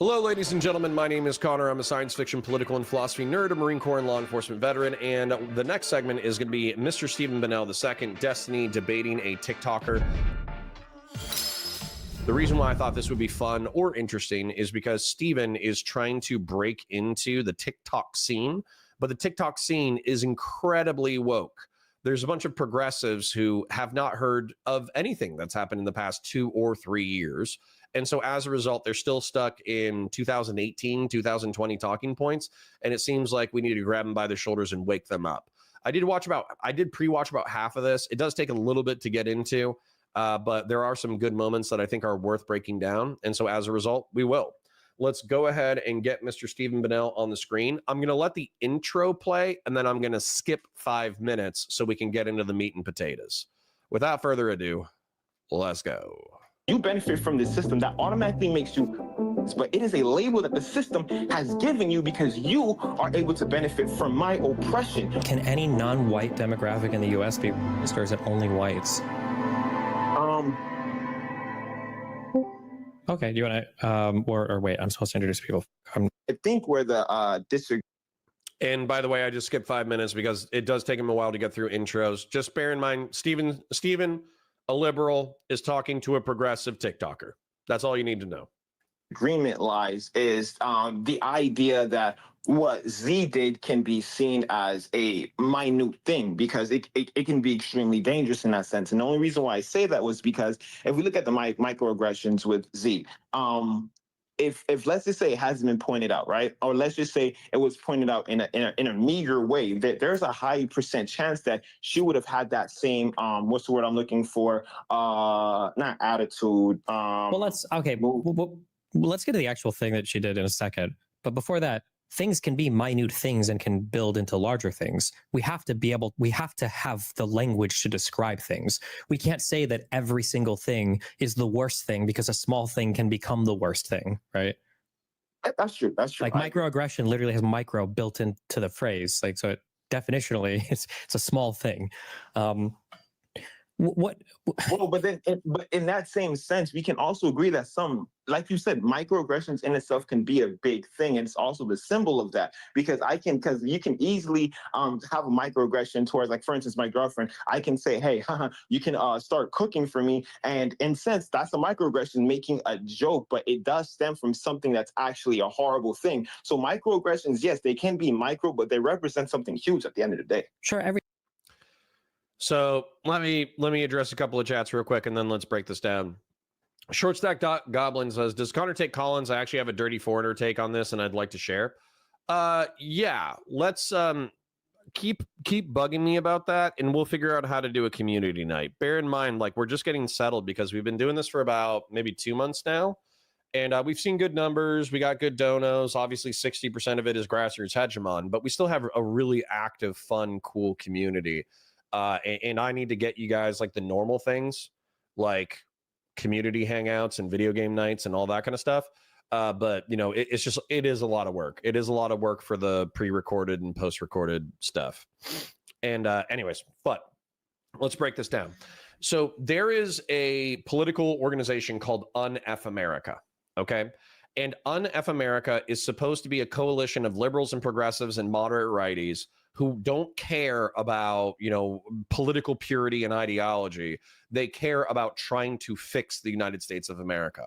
Hello, ladies and gentlemen. My name is Connor. I'm a science fiction, political, and philosophy nerd, a Marine Corps and law enforcement veteran, and the next segment is going to be Mr. Stephen Bennell II, Destiny, debating a TikToker. The reason why I thought this would be fun or interesting is because Stephen is trying to break into the TikTok scene, but the TikTok scene is incredibly woke. There's a bunch of progressives who have not heard of anything that's happened in the past 2 or 3 years. And so as a result, they're still stuck in 2018, 2020 talking points. And it seems like we need to grab them by the shoulders and wake them up. I did pre-watch about half of this. It does take a little bit to get into, but there are some good moments that I think are worth breaking down. And so as a result, we will. Let's go ahead and get Mr. Stephen Bennell on the screen. I'm going to let the intro play, and then I'm going to skip 5 minutes so we can get into the meat and potatoes. Without further ado, let's go. You benefit from this system that automatically makes you, but it is a label that the system has given you because you are able to benefit from my oppression. Can any non-white demographic in the U.S. be racist, or is it only whites? Okay, do you want to, or wait, I'm supposed to introduce people. I think where the district. And by the way, I just skipped 5 minutes because it does take him a while to get through intros. Just bear in mind, Stephen, a liberal, is talking to a progressive TikToker. That's all you need to know. Agreement lies is the idea that what Z did can be seen as a minute thing because it can be extremely dangerous in that sense. And the only reason why I say that was because if we look at the microaggressions with Z, if let's just say it hasn't been pointed out, right? Or let's just say it was pointed out in a meager way, that there's a high % chance that she would have had that same what's the word I'm looking for? Not attitude. Well, let's get to the actual thing that she did in a second. But before that, things can be minute things and can build into larger things. We have to have the language to describe things. We can't say that every single thing is the worst thing because a small thing can become the worst thing, right? That's true. Like microaggression literally has micro built into the phrase. Like, so definitionally, it's a small thing. But in that same sense, we can also agree that some, like you said, microaggressions in itself can be a big thing, and it's also the symbol of that. Because you can easily have a microaggression towards, like, for instance, my girlfriend. I can say, hey, you can start cooking for me, and in a sense, that's a microaggression, making a joke, but it does stem from something that's actually a horrible thing. So microaggressions, yes, they can be micro, but they represent something huge at the end of the day. Sure. So let me address a couple of chats real quick, and then let's break this down. Short Stack Goblin says, does Connor take Collins? I actually have a dirty foreigner take on this, and I'd like to share. Yeah, let's keep bugging me about that, and we'll figure out how to do a community night. Bear in mind, like, we're just getting settled because we've been doing this for about maybe 2 months now, and we've seen good numbers. We got good donos. Obviously, 60% of it is grassroots hegemon, but we still have a really active, fun, cool community. And I need to get you guys like the normal things, like community hangouts and video game nights and all that kind of stuff. But you know, it is a lot of work. It is a lot of work for the pre-recorded and post-recorded stuff. And anyways, but let's break this down. So there is a political organization called Un-F America. Okay. And Un-F America is supposed to be a coalition of liberals and progressives and moderate righties who don't care about, political purity and ideology. They care about trying to fix the United States of America.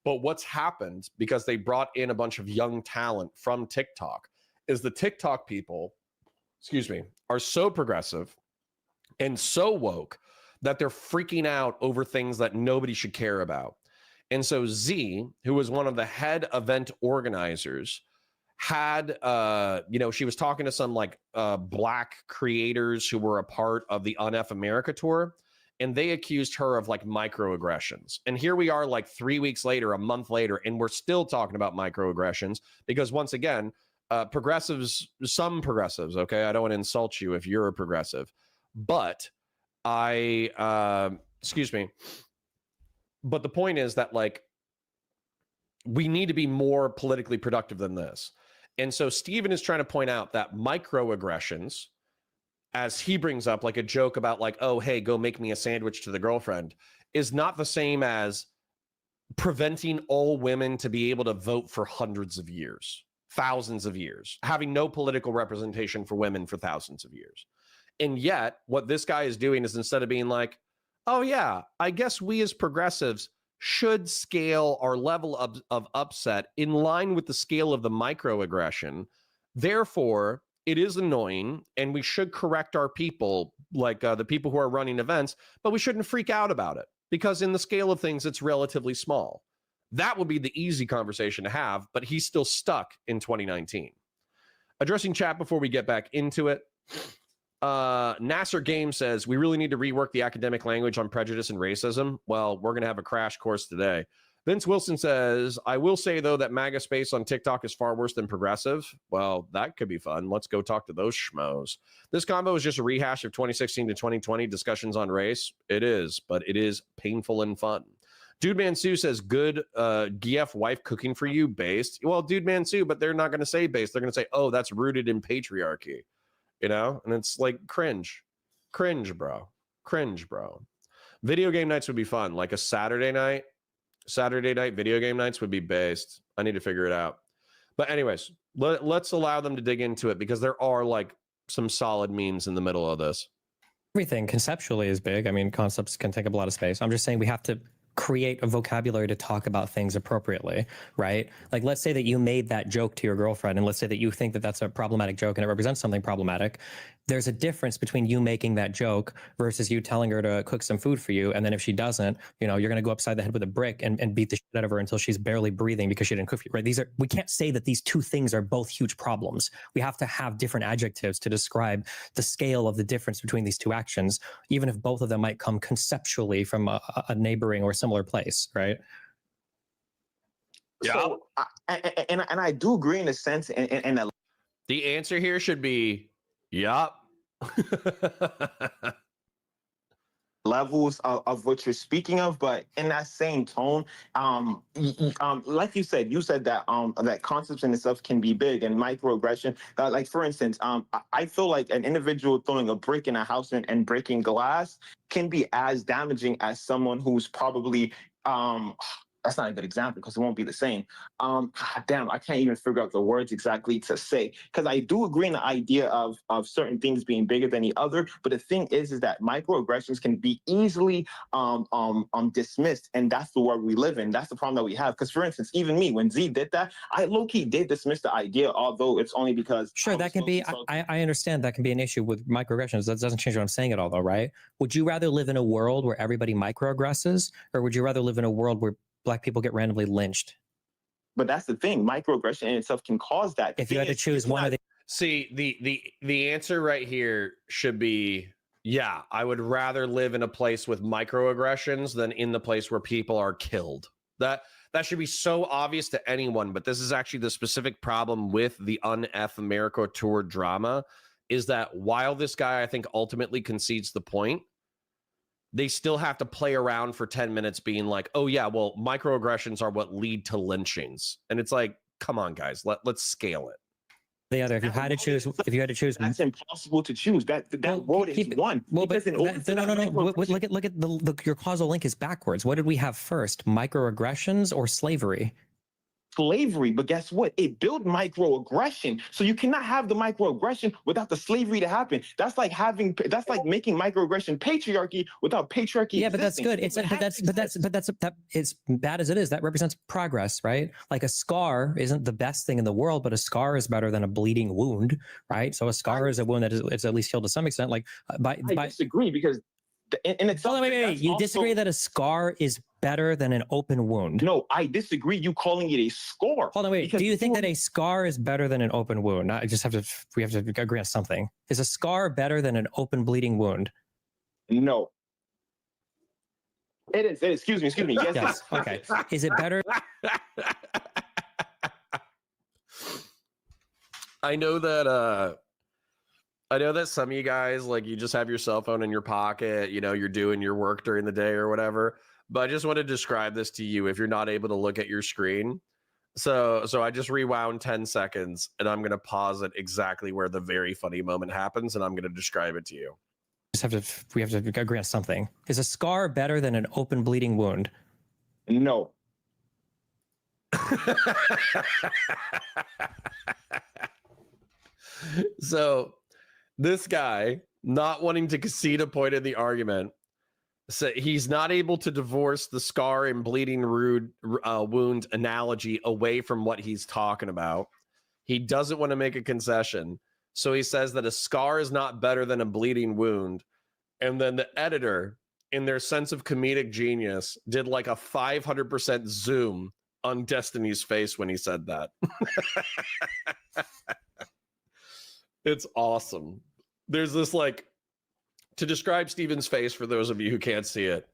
But what's happened, because they brought in a bunch of young talent from TikTok, is the TikTok people, are so progressive and so woke that they're freaking out over things that nobody should care about. And so Z, who was one of the head event organizers, had, she was talking to some black creators who were a part of the Un-F America tour, and they accused her of microaggressions. And here we are 3 weeks later, a month later, and we're still talking about microaggressions because, once again, some progressives, okay, I don't want to insult you if you're a progressive, but but the point is that we need to be more politically productive than this. And so Stephen is trying to point out that microaggressions, as he brings up a joke about oh, hey, go make me a sandwich to the girlfriend, is not the same as preventing all women to be able to vote for hundreds of years, thousands of years, having no political representation for women for thousands of years. And yet, what this guy is doing is instead of being like, oh, yeah, I guess we as progressives should scale our level of upset in line with the scale of the microaggression. Therefore, it is annoying and we should correct our people, like the people who are running events, but we shouldn't freak out about it because in the scale of things, it's relatively small. That would be the easy conversation to have, but he's still stuck in 2019. Addressing chat before we get back into it. Nasser Game says, we really need to rework the academic language on prejudice and racism. Well, we're going to have a crash course today. Vince Wilson says, I will say, though, that MAGA space on TikTok is far worse than progressive. Well, that could be fun. Let's go talk to those schmoes. This combo is just a rehash of 2016 to 2020 discussions on race. It is, but it is painful and fun. Dude Man Sue says, good GF wife cooking for you based. Well, Dude Man Sue, but they're not going to say based. They're going to say, oh, that's rooted in patriarchy. You know, and it's like cringe, bro. Video game nights would be fun. Like a Saturday night video game nights would be based. I need to figure it out. But anyways, let's allow them to dig into it because there are like some solid memes in the middle of this. Everything conceptually is big. I mean, concepts can take up a lot of space. I'm just saying we have to create a vocabulary to talk about things appropriately, right? Like, let's say that you made that joke to your girlfriend, and let's say that you think that that's a problematic joke and it represents something problematic. There's a difference between you making that joke versus you telling her to cook some food for you. And then if she doesn't, you know, you're going to go upside the head with a brick and beat the shit out of her until she's barely breathing because she didn't cook for you, right? We can't say that these two things are both huge problems. We have to have different adjectives to describe the scale of the difference between these two actions, even if both of them might come conceptually from a neighboring or similar place, right? Yeah. So, and I do agree in a sense, and the answer here should be, yup. levels of what you're speaking of, but in that same tone, like you said that that concepts in itself can be big and microaggression. Like for instance, I feel like an individual throwing a brick in a house and breaking glass can be as damaging as someone who's probably that's not a good example because it won't be the same. Damn, I can't even figure out the words exactly to say, because I do agree in the idea of certain things being bigger than the other. But the thing is that microaggressions can be easily dismissed, and that's the world we live in. That's the problem that we have. Because for instance, even me, when Z did that, I low-key did dismiss the idea, although it's only because sure, that can be. I understand that can be an issue with microaggressions. That doesn't change what I'm saying at all, though, right? Would you rather live in a world where everybody microaggresses, or would you rather live in a world where Black people get randomly lynched? But that's the thing. Microaggression in itself can cause that. If you had to choose one of the... See, the answer right here should be, yeah, I would rather live in a place with microaggressions than in the place where people are killed. That should be so obvious to anyone, but this is actually the specific problem with the Un-F America Tour drama, is that while this guy, I think, ultimately concedes the point, they still have to play around for 10 minutes being like, oh yeah, well, microaggressions are what lead to lynchings. And it's like, come on, guys, let's scale it. The other, if you had to choose, that's impossible to choose. That word is one. Well, but no. Look at your causal link is backwards. What did we have first, microaggressions or slavery? Slavery, but guess what? It built microaggression. So you cannot have the microaggression without the slavery to happen. That's like making microaggression patriarchy without patriarchy. Yeah, but existing. that is bad as it is. That represents progress, right? Like a scar isn't the best thing in the world, but a scar is better than a bleeding wound, right? So a scar is a wound that is at least healed to some extent. Like I disagree because in itself. Wait. You disagree that a scar is better than an open wound? No, I disagree. You calling it a scar? Hold on, wait. Do you think that a scar is better than an open wound? We have to agree on something. Is a scar better than an open bleeding wound? No. It is. Excuse me. Yes. Okay. Is it better? I know that some of you guys, like, you just have your cell phone in your pocket, you know, you're doing your work during the day or whatever. But I just want to describe this to you if you're not able to look at your screen. So I just rewound 10 seconds and I'm going to pause it exactly where the very funny moment happens and I'm going to describe it to you. We have to agree on something. Is a scar better than an open bleeding wound? No. So this guy, not wanting to concede a point in the argument, so he's not able to divorce the scar and bleeding wound analogy away from what he's talking about. He doesn't want to make a concession. So he says that a scar is not better than a bleeding wound. And then the editor, in their sense of comedic genius, did like a 500% zoom on Destiny's face when he said that. It's awesome. There's this like, to describe Steven's face for those of you who can't see it,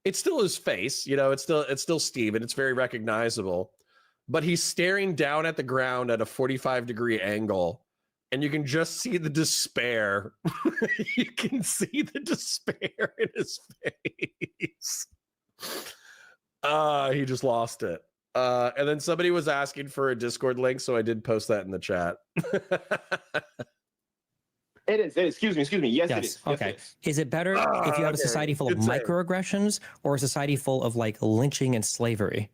it's still his face, you know, it's still Steven. It's very recognizable, but he's staring down at the ground at a 45-degree angle, and you can just see the despair. You can see the despair in his face. He just lost it. And then somebody was asking for a Discord link, so I did post that in the chat. It is. Excuse me. Yes, it is. Okay. Yes, it is. Is it better if you have a society full of microaggressions or a society full of like lynching and slavery?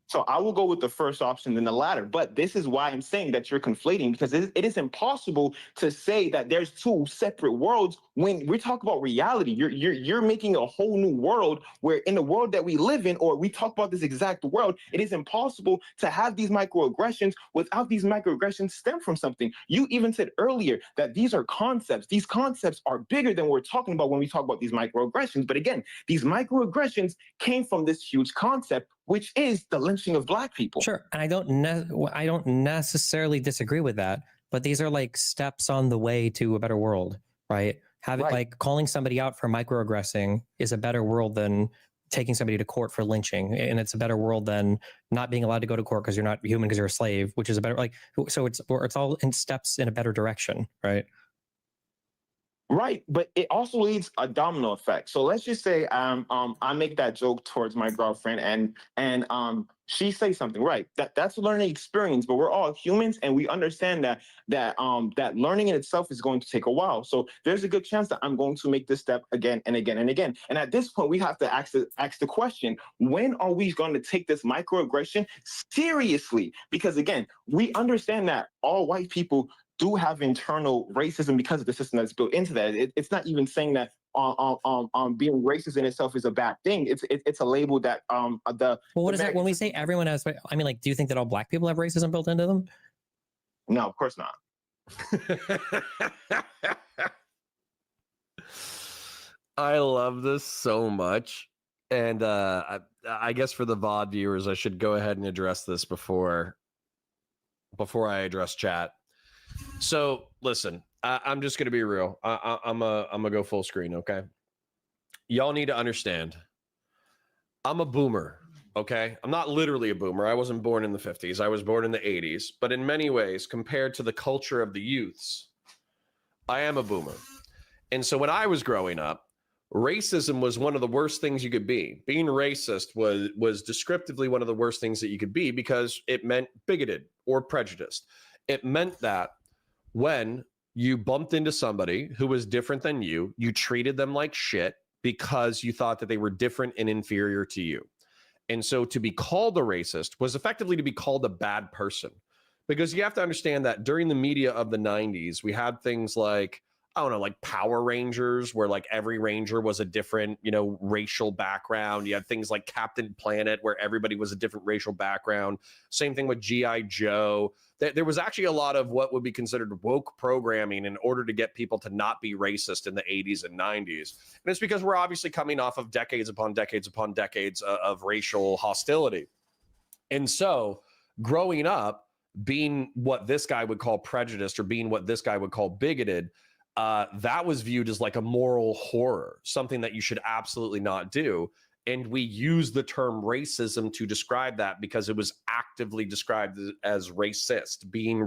So I will go with the first option than the latter. But this is why I'm saying that you're conflating, because it is impossible to say that there's two separate worlds when we talk about reality. You're making a whole new world where in the world that we live in, or we talk about this exact world, it is impossible to have these microaggressions without these microaggressions stem from something. You even said earlier that these are concepts. These concepts are bigger than we're talking about when we talk about these microaggressions. But again, these microaggressions came from this huge concept, which is the lynching of Black people. Sure, and I don't necessarily disagree with that, but these are like steps on the way to a better world, right? Like calling somebody out for microaggressing is a better world than taking somebody to court for lynching, and it's a better world than not being allowed to go to court because you're not human because you're a slave, which is a better so it's all in steps in a better direction, right? Right, but it also leads a domino effect. So let's just say I make that joke towards my girlfriend, and she says something, right? That's a learning experience, but we're all humans, and we understand that learning in itself is going to take a while. So there's a good chance that I'm going to make this step again and again and again. And at this point, we have to ask the question: when are we going to take this microaggression seriously? Because again, we understand that all white people do have internal racism because of the system that's built into that. It's not even saying that being racist in itself is a bad thing. It's a label that what is it when we say everyone has? I mean, like, do you think that all Black people have racism built into them? No, of course not. I love this so much, and I guess for the VOD viewers, I should go ahead and address this before I address chat. So listen, I'm just gonna be real. I'm gonna go full screen, okay? Y'all need to understand. I'm a boomer, okay? I'm not literally a boomer. I wasn't born in the 50s. I was born in the 80s. But in many ways, compared to the culture of the youths, I am a boomer. And so when I was growing up, racism was one of the worst things you could be. Being racist was descriptively one of the worst things that you could be because it meant bigoted or prejudiced. It meant that when you bumped into somebody who was different than you, you treated them like shit because you thought that they were different and inferior to you. And so to be called a racist was effectively to be called a bad person, because you have to understand that during the media of the 90s, we had things like, I don't know, like Power Rangers, where like every ranger was a different, you know, racial background. You had things like Captain Planet, where everybody was a different racial background. Same thing with G.I. Joe. There was actually a lot of what would be considered woke programming in order to get people to not be racist in the 80s and 90s. And it's because we're obviously coming off of decades upon decades upon decades of racial hostility. And so growing up, being what this guy would call prejudiced or being what this guy would call bigoted, that was viewed as like a moral horror, something that you should absolutely not do. And we use the term racism to describe that because it was actively described as racist, being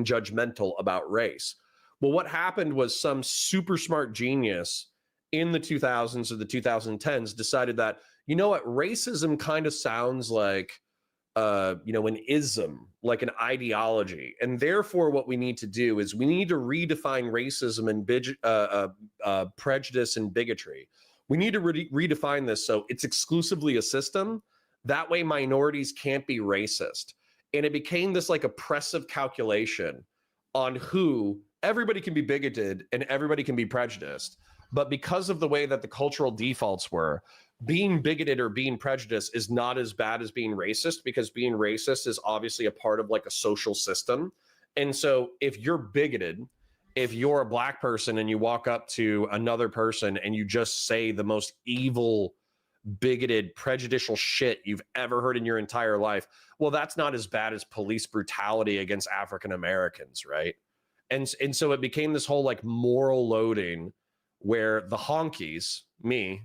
judgmental about race. Well, what happened was some super smart genius in the 2000s or the 2010s decided that, you know what, racism kind of sounds like, you know, an ism, like an ideology. And therefore, what we need to do is we need to redefine racism and prejudice and bigotry. We need to redefine this so it's exclusively a system That way minorities can't be racist. And it became this like oppressive calculation on who everybody can be bigoted and everybody can be prejudiced. But because of the way that the cultural defaults were, being bigoted or being prejudiced is not as bad as being racist, because being racist is obviously a part of like a social system. And so if you're bigoted, if you're a black person and you walk up to another person and you just say the most evil, bigoted, prejudicial shit you've ever heard in your entire life, well, that's not as bad as police brutality against African Americans, right? And so it became this whole like moral loading where the honkies, me,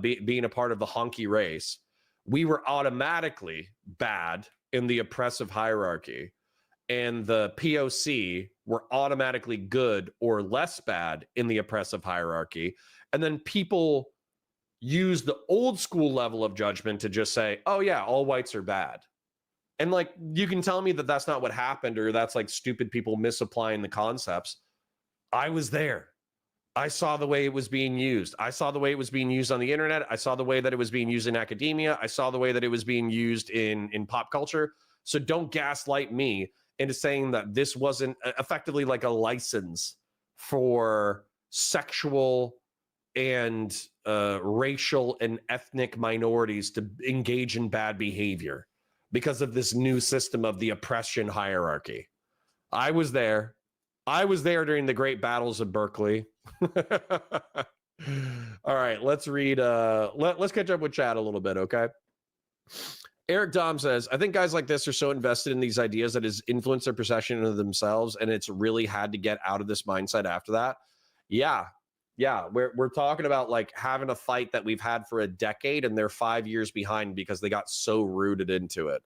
being a part of the honky race, we were automatically bad in the oppressive hierarchy, and the POC were automatically good or less bad in the oppressive hierarchy. And then people use the old school level of judgment to just say, oh yeah, all whites are bad. And like, you can tell me that that's not what happened, or that's like stupid people misapplying the concepts. I was there. I saw the way it was being used. I saw the way it was being used on the internet. I saw the way that it was being used in academia. I saw the way that it was being used in pop culture. So don't gaslight me into saying that this wasn't effectively like a license for sexual and racial and ethnic minorities to engage in bad behavior because of this new system of the oppression hierarchy. I was there. I was there during the great battles of Berkeley. All right, let's read. Let's catch up with chat a little bit, okay? Eric Dom says, I think guys like this are so invested in these ideas that it's influenced their perception of themselves, and it's really had to get out of this mindset after that. Yeah, we're talking about like having a fight that we've had for a decade, and they're 5 years behind because they got so rooted into it.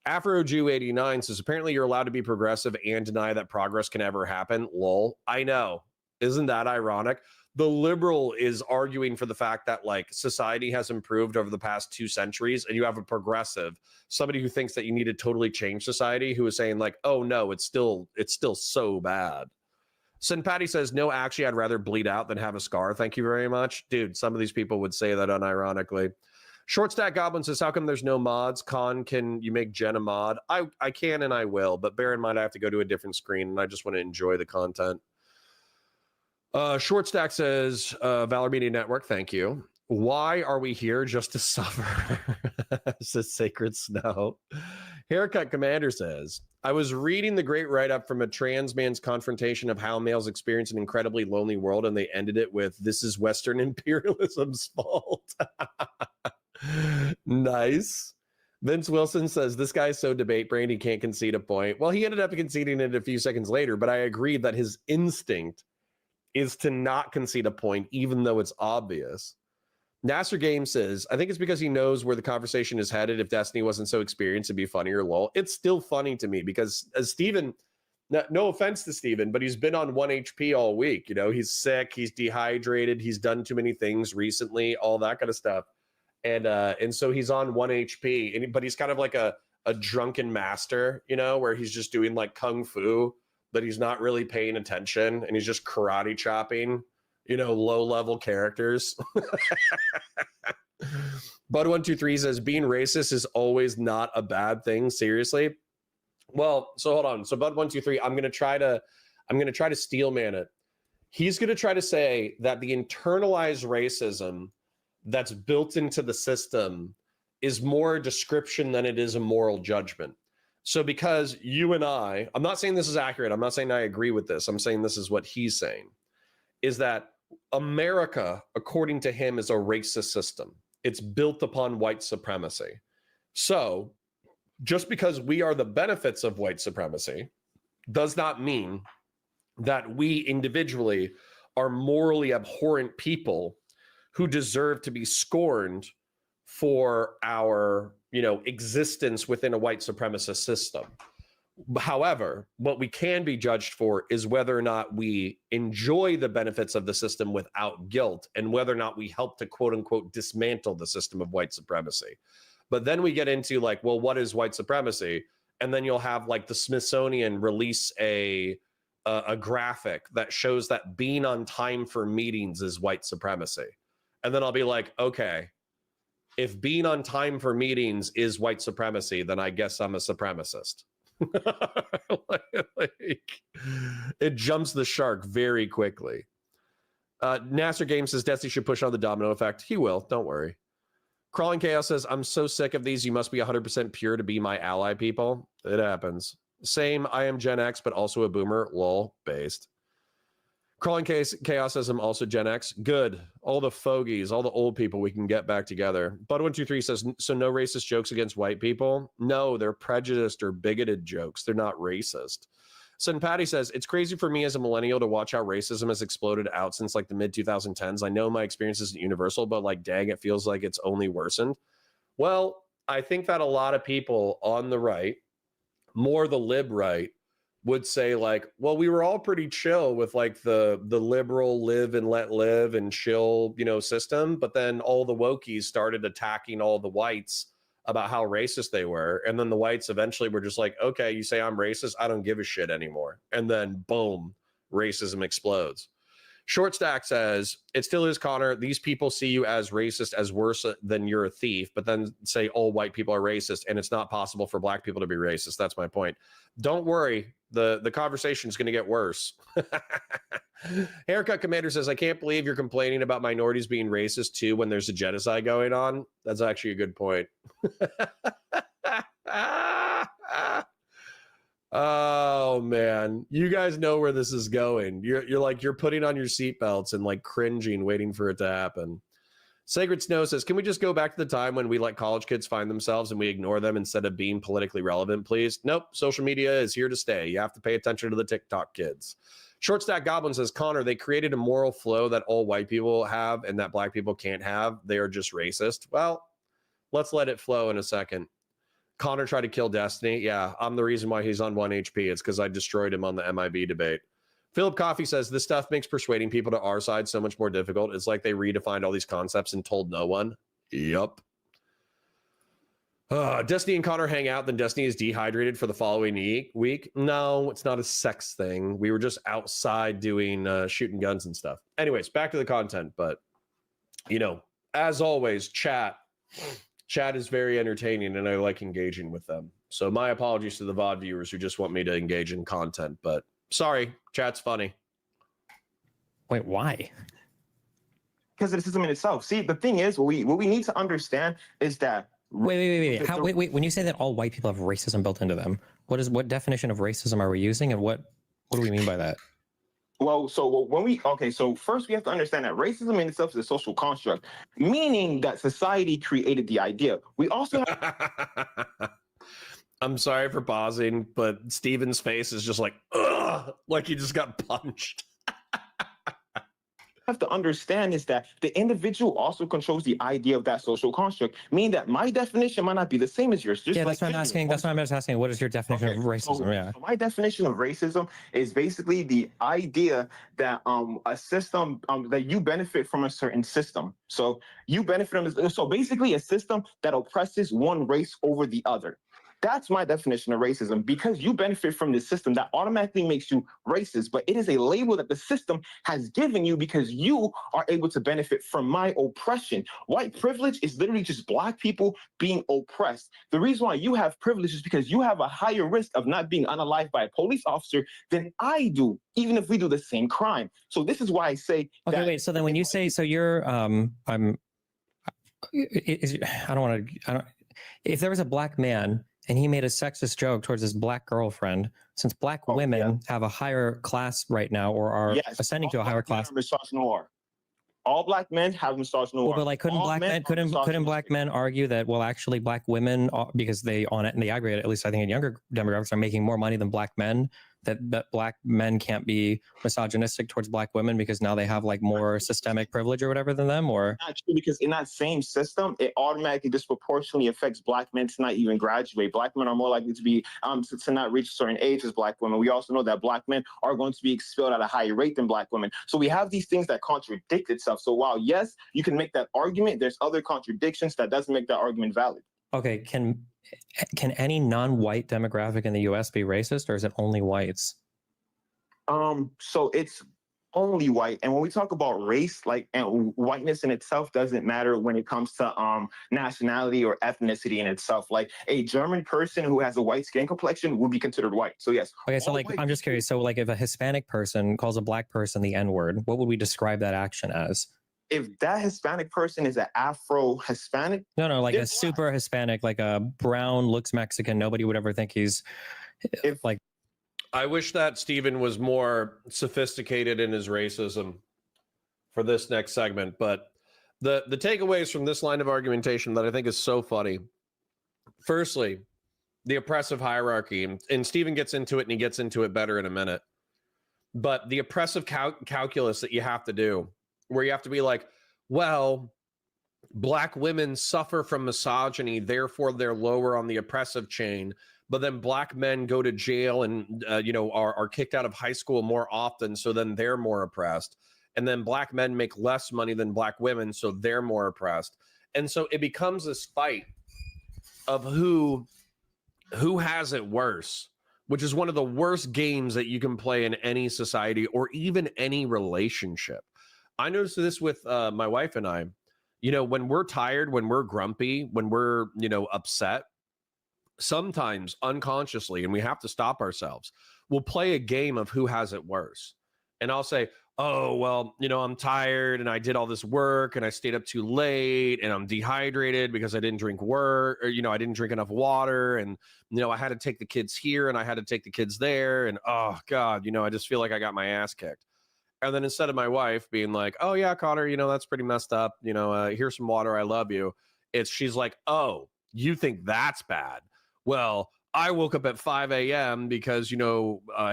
Afro Jew 89 says, apparently you're allowed to be progressive and deny that progress can ever happen. Lol. I know. Isn't that ironic? The liberal is arguing for the fact that like society has improved over the past 2 centuries, and you have a progressive, somebody who thinks that you need to totally change society, who is saying like, oh no, it's still so bad. Sin Patty says, no, actually, I'd rather bleed out than have a scar. Thank you very much. Dude, some of these people would say that unironically. Short Stack Goblin says, how come there's no mods? Con, can you make Jen a mod? I can and I will, but bear in mind I have to go to a different screen and I just want to enjoy the content. Short Stack says, Valor Media Network, thank you. Why are we here? Just to suffer? Says Sacred Snow. Haircut Commander says, I was reading the great write-up from a trans man's confrontation of how males experience an incredibly lonely world, and they ended it with, this is Western imperialism's fault. Nice. Vince Wilson says, this guy's so debate brain he can't concede a point. Well, he ended up conceding it a few seconds later, but I agree that his instinct is to not concede a point, even though it's obvious. Nasser Game says, I think it's because he knows where the conversation is headed. If Destiny wasn't so experienced, it'd be funnier, lol. It's still funny to me because as Steven, no offense to Steven, but he's been on 1 HP all week. You know, he's sick, he's dehydrated, he's done too many things recently, all that kind of stuff. And so he's on 1 HP, but he's kind of like a drunken master, you know, where he's just doing like kung fu, but he's not really paying attention, and he's just karate chopping, you know, low-level characters. Bud123 says, being racist is always not a bad thing. Seriously? Well, so hold on. So Bud123, I'm gonna try to steelman it. He's gonna try to say that the internalized racism that's built into the system is more a description than it is a moral judgment. So because you and I'm not saying this is accurate. I'm not saying I agree with this. I'm saying this is what he's saying, is that America, according to him, is a racist system. It's built upon white supremacy. So just because we are the benefits of white supremacy does not mean that we individually are morally abhorrent people who deserve to be scorned for our, you know, existence within a white supremacist system. However, what we can be judged for is whether or not we enjoy the benefits of the system without guilt, and whether or not we help to quote unquote dismantle the system of white supremacy. But then we get into like, well, what is white supremacy? And then you'll have like the Smithsonian release a graphic that shows that being on time for meetings is white supremacy. And then I'll be like, okay, if being on time for meetings is white supremacy, then I guess I'm a supremacist. It jumps the shark very quickly. Nasser Games says Destiny should push on the domino effect. He will, don't worry. Crawling Chaos says, I'm so sick of these. You must be 100% pure to be my ally, people. It happens. Same, I am Gen X, but also a boomer. Lol, based. Crawling Chaos says, I'm also Gen X. Good. All the fogies, all the old people, we can get back together. Bud123 says, so no racist jokes against white people? No, they're prejudiced or bigoted jokes. They're not racist. Sin Patty says, it's crazy for me as a millennial to watch how racism has exploded out since like the mid 2010s. I know my experience isn't universal, but like, dang, it feels like it's only worsened. Well, I think that a lot of people on the right, more the lib right, would say like, well, we were all pretty chill with like the liberal live and let live and chill, you know, system. But then all the wokies started attacking all the whites about how racist they were. And then the whites eventually were just like, okay, you say I'm racist, I don't give a shit anymore. And then boom, racism explodes. Short Stack says, it still is, Connor. These people see you as racist, as worse than you're a thief, but then say all white people are racist, and it's not possible for black people to be racist. That's my point. Don't worry. The conversation is going to get worse. Haircut Commander says, I can't believe you're complaining about minorities being racist too when there's a genocide going on. That's actually a good point. Oh man, you guys know where this is going. You're putting on your seatbelts and like cringing, waiting for it to happen. Sacred Snow says, can we just go back to the time when we let college kids find themselves and we ignore them instead of being politically relevant, please? Nope. Social media is here to stay. You have to pay attention to the TikTok kids. Short Stack Goblin says, Connor, they created a moral flow that all white people have and that black people can't have. They are just racist. Well, let's let it flow in a second. Connor tried to kill Destiny. Yeah, I'm the reason why he's on 1 HP. It's because I destroyed him on the MIB debate. Philip Coffey says, this stuff makes persuading people to our side so much more difficult. It's like they redefined all these concepts and told no one. Yup. Destiny and Connor hang out, then Destiny is dehydrated for the following week. No, it's not a sex thing. We were just outside doing shooting guns and stuff. Anyways, back to the content. But, you know, as always, chat is very entertaining and I like engaging with them. So my apologies to the VOD viewers who just want me to engage in content, but sorry, chat's funny. Wait, why? Because of the system in itself. See, the thing is, what we need to understand is that. Wait. Wait. When you say that all white people have racism built into them, what definition of racism are we using, and what do we mean by that? Well, so so first we have to understand that racism in itself is a social construct, meaning that society created the idea. We also I'm sorry for pausing, but Steven's face is just like, ugh, like he just got punched. have to understand is that the individual also controls the idea of that social construct, meaning that my definition might not be the same as yours. Yeah, that's what I'm asking. That's what I'm asking. What is your definition of racism? So my definition of racism is basically the idea that a system that you benefit from a certain system. So you benefit from so basically a system that oppresses one race over the other. That's my definition of racism. Because you benefit from this system, that automatically makes you racist, but it is a label that the system has given you because you are able to benefit from my oppression. White privilege is literally just black people being oppressed. The reason why you have privilege is because you have a higher risk of not being unalived by a police officer than I do, even if we do the same crime. So this is why I say okay, wait, so then when you say, so you're if there was a black man and he made a sexist joke towards his black girlfriend, since black women have a higher class right now or are ascending to a higher class. All black men have misogynoir. Well, but like, couldn't black men argue that, well, actually black women, because they on it in the aggregate, at least I think in younger demographics, are making more money than black men, that black men can't be misogynistic towards black women because now they have like more systemic privilege or whatever than them? Or not true, because in that same system, it automatically disproportionately affects black men to not even graduate. Black men are more likely to be to not reach a certain age as black women. We also know that black men are going to be expelled at a higher rate than black women. So we have these things that contradict itself. So while yes, you can make that argument, there's other contradictions that doesn't make that argument valid. Okay, can any non-white demographic in the US be racist, or is it only whites? So it's only white. And when we talk about race, like, and whiteness in itself doesn't matter when it comes to nationality or ethnicity in itself. Like a German person who has a white skin complexion would be considered white. So yes. Okay, so like I'm just curious. So like if a Hispanic person calls a black person the N-word, what would we describe that action as? If that Hispanic person is an Afro-Hispanic, No, like they're a black. super Hispanic, like a brown, looks Mexican. Nobody would ever think he's like. I wish that Steven was more sophisticated in his racism for this next segment, but the takeaways from this line of argumentation that I think is so funny. Firstly, the oppressive hierarchy, and Steven gets into it, and he gets into it better in a minute. But the oppressive calculus that you have to do, where you have to be like, well, black women suffer from misogyny, therefore they're lower on the oppressive chain. But then black men go to jail and are kicked out of high school more often, so then they're more oppressed. And then black men make less money than black women, so they're more oppressed. And so it becomes this fight of who has it worse, which is one of the worst games that you can play in any society or even any relationship. I noticed this with my wife and I. When we're tired, when we're grumpy, when we're upset, sometimes unconsciously, and we have to stop ourselves, we'll play a game of who has it worse. And I'll say, oh, well, I'm tired and I did all this work and I stayed up too late and I'm dehydrated because I didn't drink I didn't drink enough water. And, I had to take the kids here and I had to take the kids there. And, oh God, I just feel like I got my ass kicked. And then instead of my wife being like, oh yeah, Connor, that's pretty messed up. Here's some water. I love you. She's like, oh, you think that's bad? Well, I woke up at 5 a.m. because,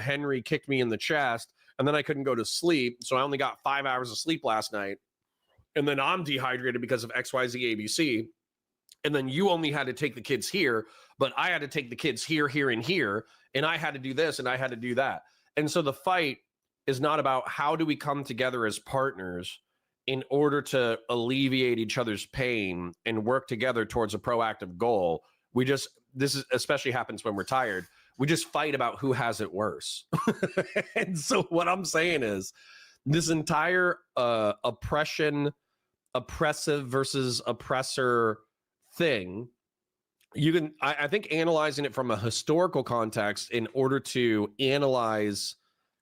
Henry kicked me in the chest and then I couldn't go to sleep. So I only got 5 hours of sleep last night. And then I'm dehydrated because of XYZ ABC. And then you only had to take the kids here, but I had to take the kids here, here, and here. And I had to do this and I had to do that. And so the fight is not about how do we come together as partners in order to alleviate each other's pain and work together towards a proactive goal. This is especially happens when we're tired. We just fight about who has it worse. And so what I'm saying is this entire oppressive versus oppressor thing, I think analyzing it from a historical context in order to analyze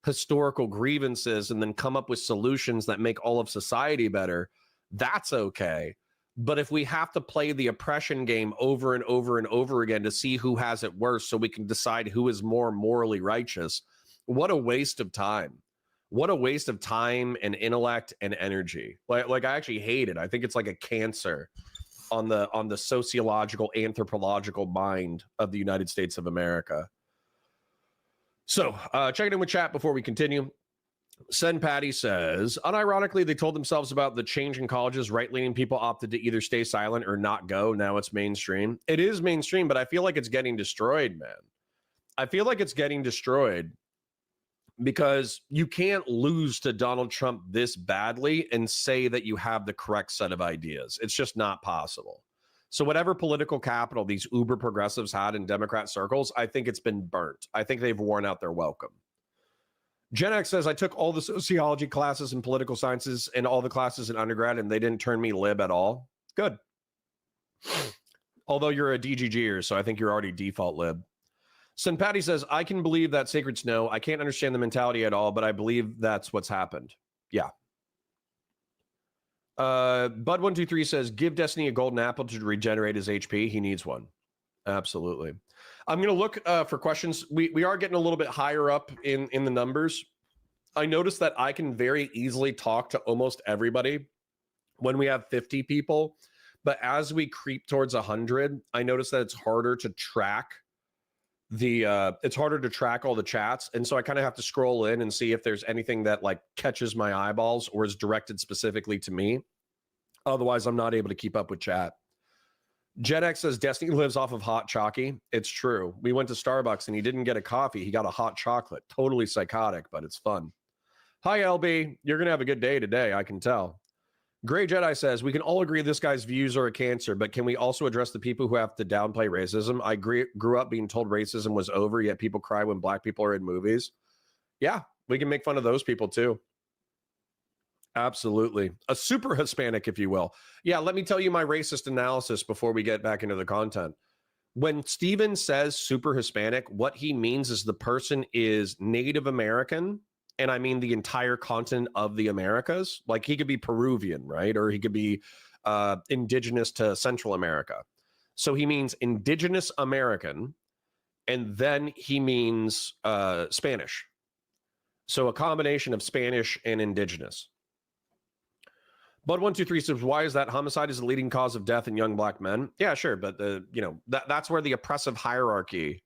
historical grievances and then come up with solutions that make all of society better, that's okay. But if we have to play the oppression game over and over and over again to see who has it worse so we can decide who is more morally righteous, what a waste of time. What a waste of time and intellect and energy. Like I actually hate it. I think it's like a cancer on the sociological, anthropological mind of the United States of America. So checking in with chat before we continue. Sen Patty says, unironically, they told themselves about the change in colleges. Right-leaning people opted to either stay silent or not go. Now it's mainstream. It is mainstream, but I feel like it's getting destroyed, man. I feel like it's getting destroyed because you can't lose to Donald Trump this badly and say that you have the correct set of ideas. It's just not possible. So whatever political capital these uber progressives had in Democrat circles, I think it's been burnt. I think they've worn out their welcome. Gen X says, I took all the sociology classes and political sciences and all the classes in undergrad, and they didn't turn me lib at all. Good. Although you're a DGGer, so I think you're already default lib. Sen Patty says, I can believe that sacred snow. I can't understand the mentality at all, but I believe that's what's happened. Yeah. Bud123 says, give Destiny a golden apple to regenerate his HP. He needs one. Absolutely. I'm going to look for questions. We are getting a little bit higher up in the numbers. I noticed that I can very easily talk to almost everybody when we have 50 people. But as we creep towards 100, I notice that it's harder to track all the chats. And so I kind of have to scroll in and see if there's anything that like catches my eyeballs or is directed specifically to me. Otherwise, I'm not able to keep up with chat. Gen X says Destiny lives off of hot chalky. It's true. We went to Starbucks and he didn't get a coffee. He got a hot chocolate. Totally psychotic, but it's fun. Hi, LB. You're going to have a good day today. I can tell. Gray Jedi says, we can all agree this guy's views are a cancer, but can we also address the people who have to downplay racism? I grew up being told racism was over, yet people cry when black people are in movies. Yeah, we can make fun of those people too. Absolutely. A super Hispanic, if you will. Yeah, let me tell you my racist analysis before we get back into the content. When Steven says super Hispanic, what he means is the person is Native American, and I mean the entire continent of the Americas. Like he could be Peruvian, right? Or he could be indigenous to Central America. So he means indigenous American, and then he means Spanish. So a combination of Spanish and indigenous. Bud123 says, why is that homicide is the leading cause of death in young black men? Yeah, sure. But that's where the oppressive hierarchy,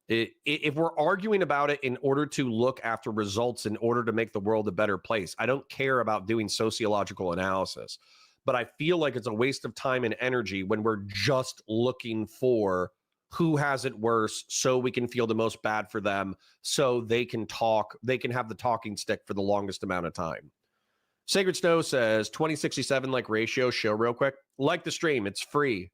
if we're arguing about it in order to look after results, in order to make the world a better place, I don't care about doing sociological analysis, but I feel like it's a waste of time and energy when we're just looking for who has it worse so we can feel the most bad for them, so they can have the talking stick for the longest amount of time. Sacred Snow says 2067 like ratio, show real quick. Like the stream, it's free.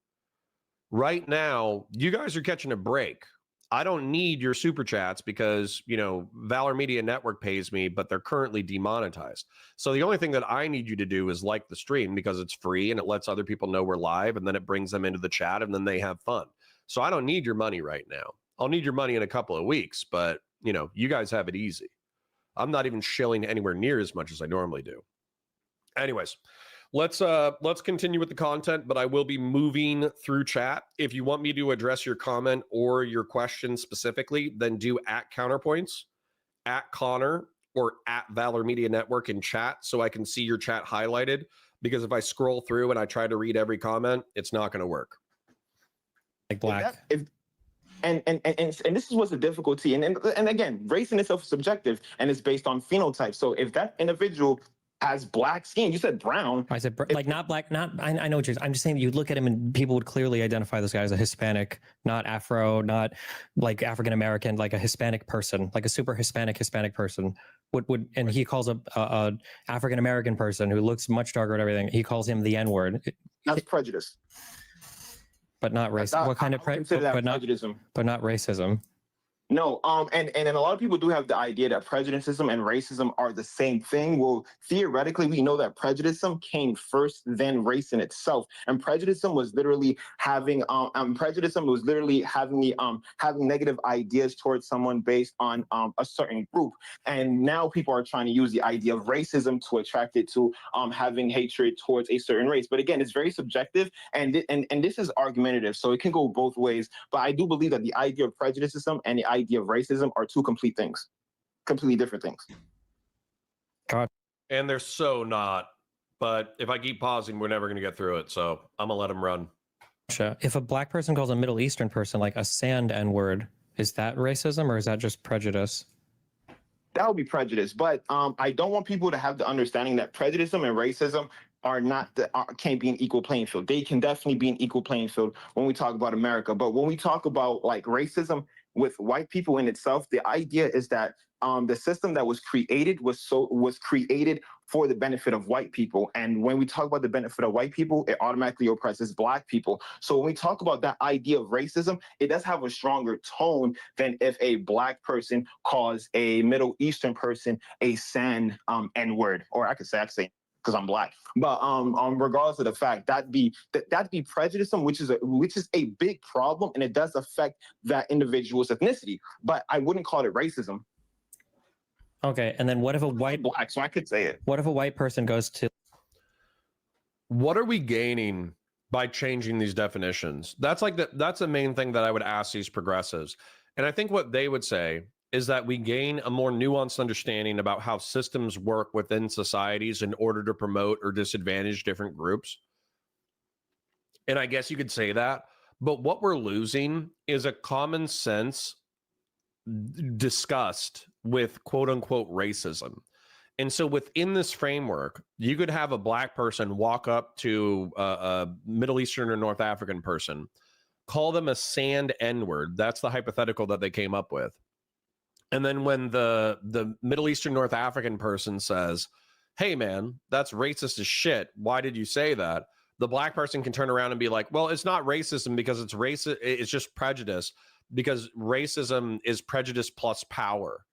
Right now, you guys are catching a break. I don't need your super chats because, Valor Media Network pays me, but they're currently demonetized. So the only thing that I need you to do is like the stream because it's free and it lets other people know we're live, and then it brings them into the chat and then they have fun. So I don't need your money right now. I'll need your money in a couple of weeks, but you guys have it easy. I'm not even shilling anywhere near as much as I normally do. Anyways, let's continue with the content, but I will be moving through chat. If you want me to address your comment or your question specifically, then do @Counterpoints, @Connor, or @Valor Media Network in chat so I can see your chat highlighted. Because if I scroll through and I try to read every comment, it's not going to work. Like black. And this is what's the difficulty. And again, race in itself is subjective and it's based on phenotype. So if that individual has black skin, you said brown. I said like not black, I know what you're. I'm just saying you look at him and people would clearly identify this guy as a Hispanic, not Afro, not like African American, like a Hispanic person, like a super Hispanic person would. And he calls a African American person who looks much darker and everything. He calls him the N-word. That's prejudice. But not racism. What kind of prejudice? But not racism. No, and a lot of people do have the idea that prejudicism and racism are the same thing. Well, theoretically, we know that prejudicism came first, then race in itself. And prejudicism was literally having having negative ideas towards someone based on a certain group. And now people are trying to use the idea of racism to attract it to having hatred towards a certain race. But again, it's very subjective, and this is argumentative, so it can go both ways. But I do believe that the idea of prejudicism and the idea of racism are two completely different things. God. And they're so not. But if I keep pausing, we're never going to get through it. So I'm going to let them run. If a black person calls a Middle Eastern person like a sand N-word, is that racism or is that just prejudice? That would be prejudice. But I don't want people to have the understanding that prejudice and racism can't be an equal playing field. They can definitely be an equal playing field when we talk about America. But when we talk about like racism with white people in itself, the idea is that the system that was created was created for the benefit of white people. And when we talk about the benefit of white people, it automatically oppresses black people. So when we talk about that idea of racism, it does have a stronger tone than if a black person calls a Middle Eastern person a sand N-word, or I could say because I'm black. But regardless of the fact, that'd be prejudice, which is a big problem, and it does affect that individual's ethnicity. But I wouldn't call it racism. Okay, and then what if a white black? So I could say it. What if a white person goes to? What are we gaining by changing these definitions? That's the main thing that I would ask these progressives, and I think what they would say is that we gain a more nuanced understanding about how systems work within societies in order to promote or disadvantage different groups. And I guess you could say that, but what we're losing is a common sense disgust with quote unquote racism. And so within this framework, you could have a black person walk up to a Middle Eastern or North African person, call them a sand N-word. That's the hypothetical that they came up with. And then when the Middle Eastern North African person says, hey, man, that's racist as shit. Why did you say that? The black person can turn around and be like, well, it's not racism because it's racist. It's just prejudice because racism is prejudice plus power.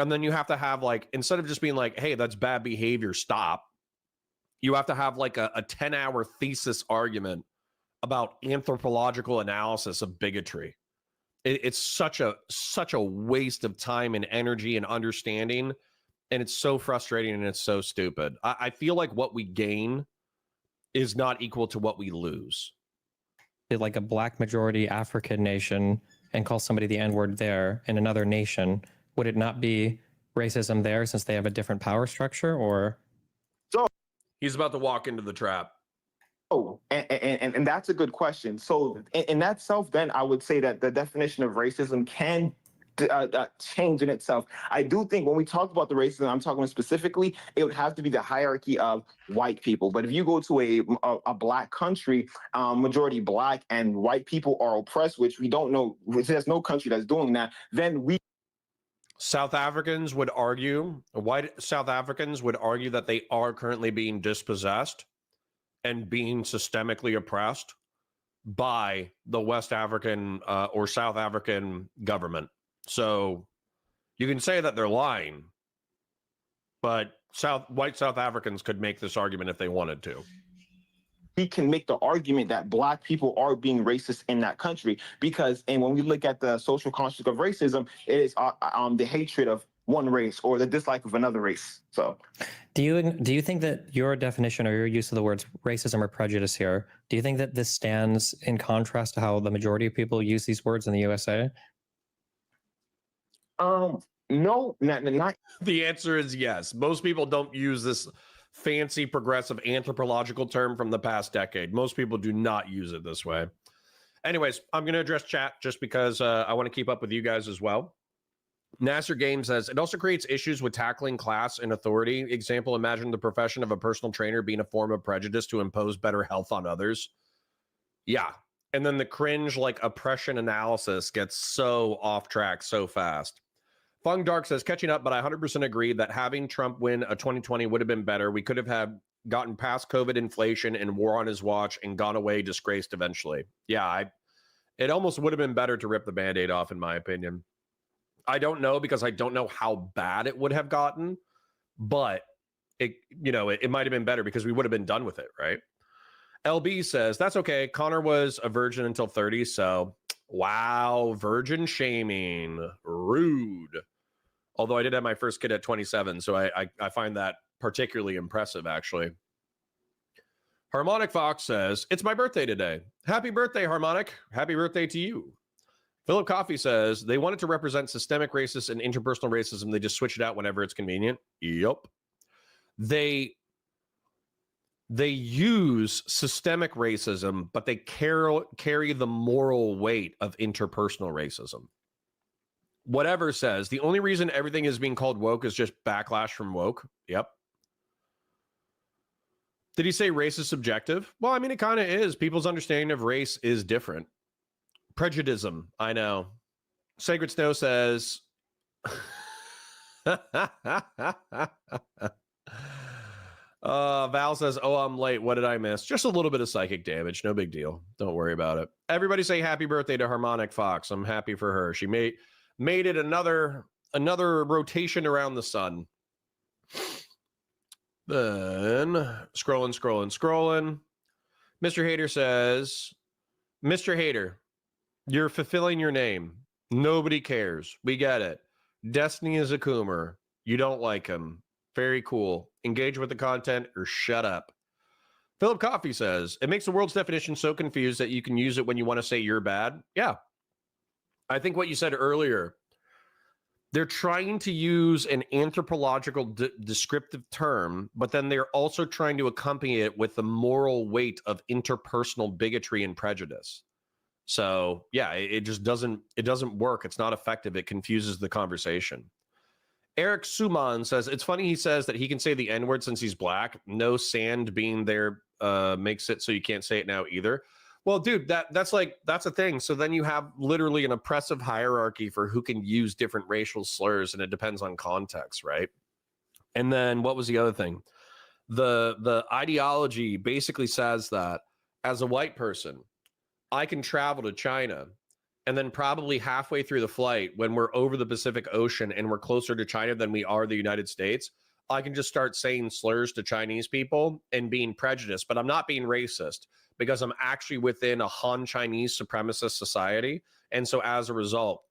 And then you have to have like, instead of just being like, hey, that's bad behavior, stop. You have to have like a 10-hour thesis argument about anthropological analysis of bigotry. It's such a waste of time and energy and understanding. And it's so frustrating and it's so stupid. I feel like what we gain is not equal to what we lose. Like a black majority African nation and call somebody the N-word there in another nation, would it not be racism there since they have a different power structure? Or he's about to walk into the trap. Oh, and that's a good question. So in that self, then I would say that the definition of racism can change in itself. I do think when we talk about the racism, I'm talking specifically, it would have to be the hierarchy of white people. But if you go to a black country, majority black, and white people are oppressed, which we don't know, which there's no country that's doing that, then we South Africans would argue, white South Africans would argue that they are currently being dispossessed and being systemically oppressed by the West African or South African government. So you can say that they're lying, but white South Africans could make this argument if they wanted to. we can make the argument that black people are being racist in that country because, and when we look at the social construct of racism, it is the hatred of one race or the dislike of another race. So do you think that your definition or your use of the words racism or prejudice here, do you think that this stands in contrast to how the majority of people use these words in the USA? No, not. The answer is yes. Most people don't use this fancy progressive anthropological term from the past decade. Most people do not use it this way. Anyways, I'm going to address chat just because I want to keep up with you guys as well. Nasser Game says, it also creates issues with tackling class and authority. Example, imagine the profession of a personal trainer being a form of prejudice to impose better health on others. Yeah. And then the cringe, like, oppression analysis gets so off track so fast. Fung Dark says, catching up, but I 100% agree that having Trump win a 2020 would have been better. We could have gotten past COVID inflation and war on his watch and gone away disgraced eventually. Yeah, it almost would have been better to rip the Band-Aid off, in my opinion. I don't know because I don't know how bad it would have gotten, but it might have been better because we would have been done with it, right? LB says, that's okay. Connor was a virgin until 30, so wow, virgin shaming, rude. Although I did have my first kid at 27, so I find that particularly impressive, actually. Harmonic Fox says, it's my birthday today. Happy birthday, Harmonic. Happy birthday to you. Philip Coffey says, they wanted to represent systemic racism and interpersonal racism. They just switch it out whenever it's convenient. Yep. They use systemic racism, but they carry the moral weight of interpersonal racism. Whatever says, the only reason everything is being called woke is just backlash from woke. Yep. Did he say race is subjective? Well, I mean, it kind of is. People's understanding of race is different. Prejudice, I know. Sacred Snow says... Val says, oh, I'm late. What did I miss? Just a little bit of psychic damage. No big deal. Don't worry about it. Everybody say happy birthday to Harmonic Fox. I'm happy for her. She made it another rotation around the sun. Then scrolling. Mr. Hater says, Mr. Hater, you're fulfilling your name. Nobody cares. We get it. Destiny is a coomer. You don't like him. Very cool. Engage with the content or shut up. Philip Coffey says, it makes the world's definition so confused that you can use it when you want to say you're bad. Yeah. I think what you said earlier, they're trying to use an anthropological descriptive term, but then they're also trying to accompany it with the moral weight of interpersonal bigotry and prejudice. So yeah, it just doesn't work. It's not effective. It confuses the conversation. Eric Suman says, it's funny he says that he can say the N-word since he's black. No sand being there makes it so you can't say it now either. Well, dude, that's a thing. So then you have literally an oppressive hierarchy for who can use different racial slurs, and it depends on context, right? And then what was the other thing? The ideology basically says that as a white person, I can travel to China And then probably halfway through the flight, when we're over the Pacific Ocean and we're closer to China than we are the United States, I can just start saying slurs to Chinese people and being prejudiced. But I'm not being racist because I'm actually within a Han Chinese supremacist society. And so as a result,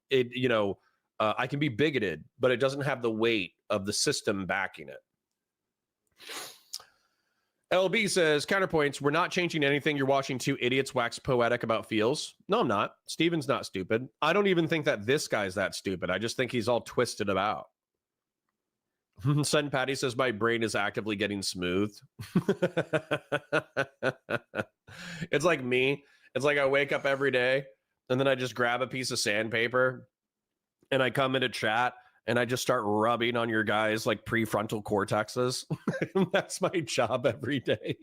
I can be bigoted, but it doesn't have the weight of the system backing it. LB says, Counterpoints, we're not changing anything. You're watching two idiots wax poetic about feels. No, I'm not. Steven's not stupid. I don't even think that this guy's that stupid. I just think he's all twisted about. Sen Patty says, my brain is actively getting smooth. It's like me. It's like I wake up every day and then I just grab a piece of sandpaper and I come into chat and I just start rubbing on your guys' like prefrontal cortexes. That's my job every day.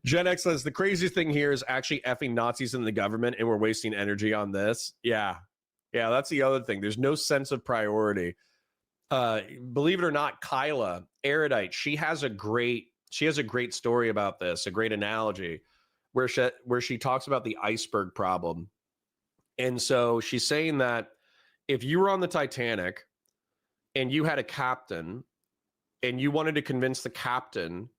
Gen X says, the craziest thing here is actually effing Nazis in the government and we're wasting energy on this. Yeah, that's the other thing. There's no sense of priority. Believe it or not, Kyla Erudite, she has a great story about this, a great analogy where she talks about the iceberg problem. And so she's saying that if you were on the Titanic and you had a captain and you wanted to convince the captain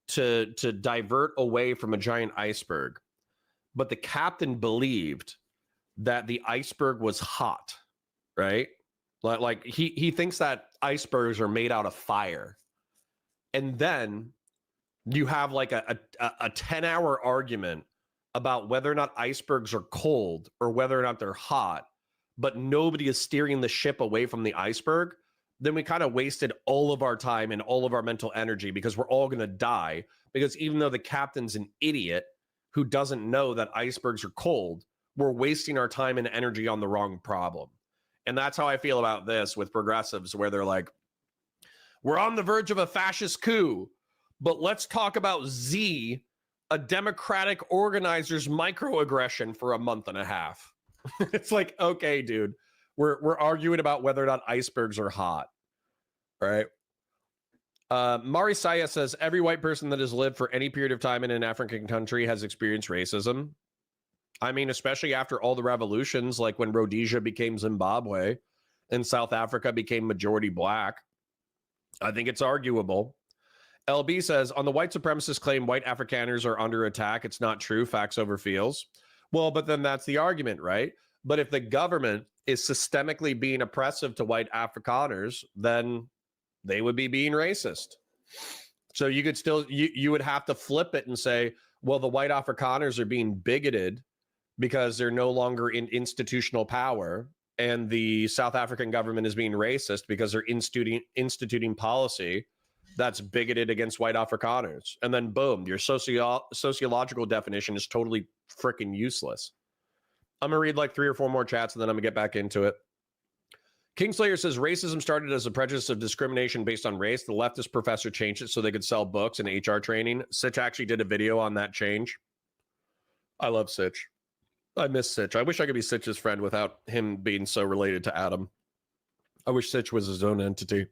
to divert away from a giant iceberg, but the captain believed that the iceberg was hot, right? Like he thinks that icebergs are made out of fire. And then you have like a 10-hour argument about whether or not icebergs are cold or whether or not they're hot, but nobody is steering the ship away from the iceberg, then we kind of wasted all of our time and all of our mental energy because we're all going to die. Because even though the captain's an idiot who doesn't know that icebergs are cold, we're wasting our time and energy on the wrong problem. And that's how I feel about this with progressives, where they're like, we're on the verge of a fascist coup, but let's talk about Z, a democratic organizer's microaggression for a month and a half. It's like, okay, dude, we're arguing about whether or not icebergs are hot, right? Mari Saya says, every white person that has lived for any period of time in an African country has experienced racism. I mean, especially after all the revolutions, like when Rhodesia became Zimbabwe and South Africa became majority black. I think it's arguable. LB says, on the white supremacist claim, white Afrikaners are under attack. It's not true. Facts over feels. Well, but then that's the argument, right? But if the government is systemically being oppressive to white Afrikaners, then they would be being racist. So you could still, you would have to flip it and say, well, the white Afrikaners are being bigoted because they're no longer in institutional power, and the South African government is being racist because they're instituting policy that's bigoted against white Afrikaners. And then boom, your sociological definition is totally freaking useless. I'm gonna read like 3 or 4 more chats and then I'm gonna get back into it. Kingslayer says, racism started as a prejudice of discrimination based on race. The leftist professor changed it so they could sell books and HR training. Sitch actually did a video on that change. I love Sitch. I miss Sitch. I wish I could be Sitch's friend without him being so related to Adam. I wish Sitch was his own entity.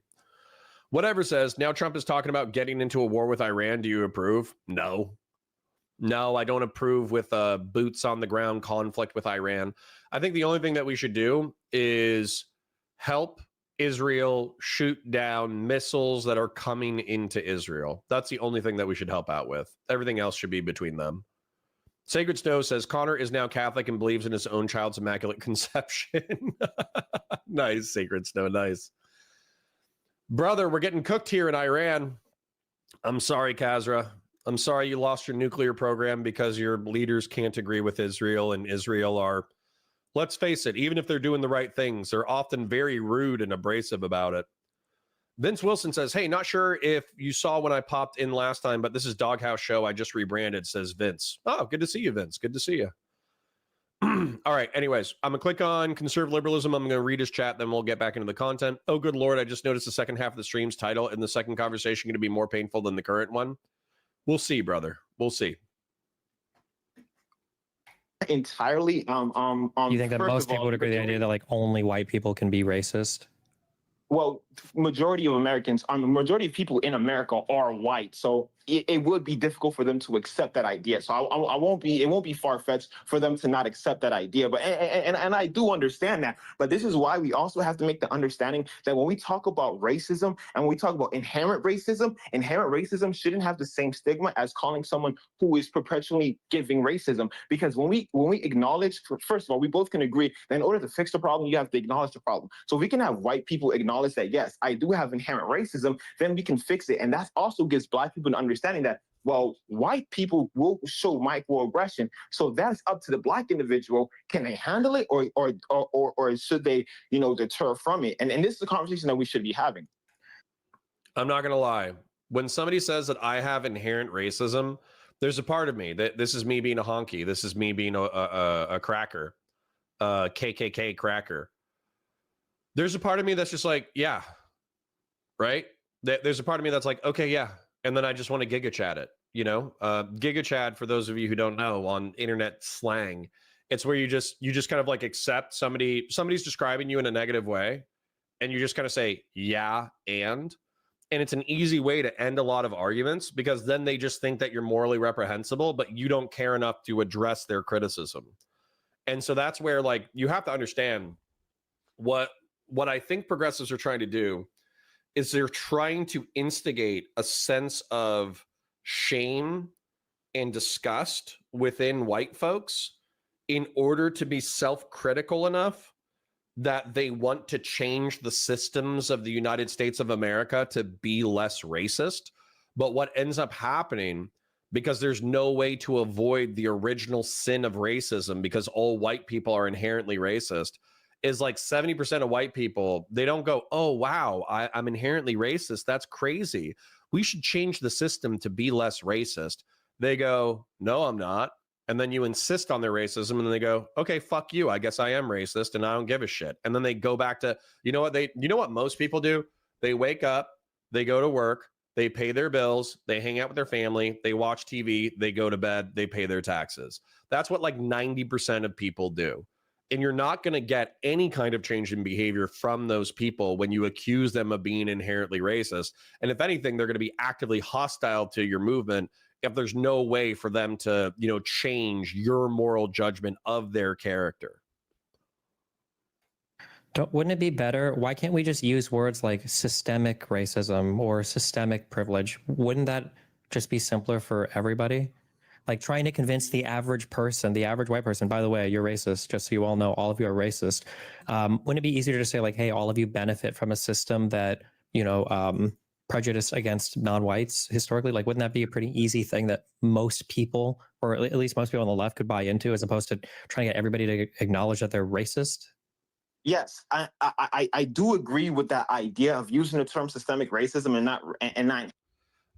Whatever says, now Trump is talking about getting into a war with Iran. Do you approve? No. No, I don't approve with boots on the ground conflict with Iran. I think the only thing that we should do is help Israel shoot down missiles that are coming into Israel. That's the only thing that we should help out with. Everything else should be between them. Sacred Snow says, Connor is now Catholic and believes in his own child's immaculate conception. Nice, Sacred Snow, nice. Brother, we're getting cooked here in Iran. I'm sorry, Kazra. I'm sorry you lost your nuclear program because your leaders can't agree with Israel, and Israel are, let's face it, even if they're doing the right things, they're often very rude and abrasive about it. Vince Wilson says, hey, not sure if you saw when I popped in last time, but this is Doghouse Show. I just rebranded, says Vince. Oh, good to see you, Vince. Good to see you. All right. Anyways, I'm going to click on conservative liberalism. I'm going to read his chat. Then we'll get back into the content. Oh, good Lord. I just noticed the second half of the stream's title and the second conversation going to be more painful than the current one. We'll see, brother. We'll see. Entirely. You think that most people would agree with the idea that like only white people can be racist? Well, majority of Americans, majority of people in America are white. So it would be difficult for them to accept that idea. So I won't be, it won't be far-fetched for them to not accept that idea. But and I do understand that. But this is why we also have to make the understanding that when we talk about racism and when we talk about inherent racism shouldn't have the same stigma as calling someone who is perpetually giving racism. Because when we acknowledge, first of all, we both can agree that in order to fix the problem, you have to acknowledge the problem. So if we can have white people acknowledge that, yes, I do have inherent racism, then we can fix it. And that also gives Black people an understanding that, well, white people will show microaggression. So that's up to the Black individual. Can they handle it, or should they, deter from it? And this is a conversation that we should be having. I'm not gonna lie. When somebody says that I have inherent racism, there's a part of me that this is me being a honky. This is me being a cracker, a KKK cracker. There's a part of me that's just like, yeah, right? There's a part of me that's like, okay, yeah. And then I just want to giga chat it, giga chat, for those of you who don't know, on internet slang, it's where you just kind of like accept somebody's describing you in a negative way, and you just kind of say, yeah, and it's an easy way to end a lot of arguments, because then they just think that you're morally reprehensible, but you don't care enough to address their criticism. And so that's where, like, you have to understand what I think progressives are trying to do is they're trying to instigate a sense of shame and disgust within white folks in order to be self-critical enough that they want to change the systems of the United States of America to be less racist. But what ends up happening, because there's no way to avoid the original sin of racism, because all white people are inherently racist, is like 70% of white people, they don't go, oh, wow, I'm inherently racist. That's crazy. We should change the system to be less racist. They go, no, I'm not. And then you insist on their racism, and then they go, okay, fuck you. I guess I am racist and I don't give a shit. And then they go back to, you know what most people do? They wake up, they go to work, they pay their bills, they hang out with their family, they watch TV, they go to bed, they pay their taxes. That's what like 90% of people do. And you're not going to get any kind of change in behavior from those people when you accuse them of being inherently racist. And if anything, they're going to be actively hostile to your movement if there's no way for them to, change your moral judgment of their character. Wouldn't it be better? Why can't we just use words like systemic racism or systemic privilege? Wouldn't that just be simpler for everybody? Like trying to convince the average person, the average white person, by the way, you're racist, just so you all know, all of you are racist. Wouldn't it be easier to say like, hey, all of you benefit from a system that, prejudice against non-whites historically? Like, wouldn't that be a pretty easy thing that most people, or at least most people on the left, could buy into, as opposed to trying to get everybody to acknowledge that they're racist? Yes, I do agree with that idea of using the term systemic racism and not.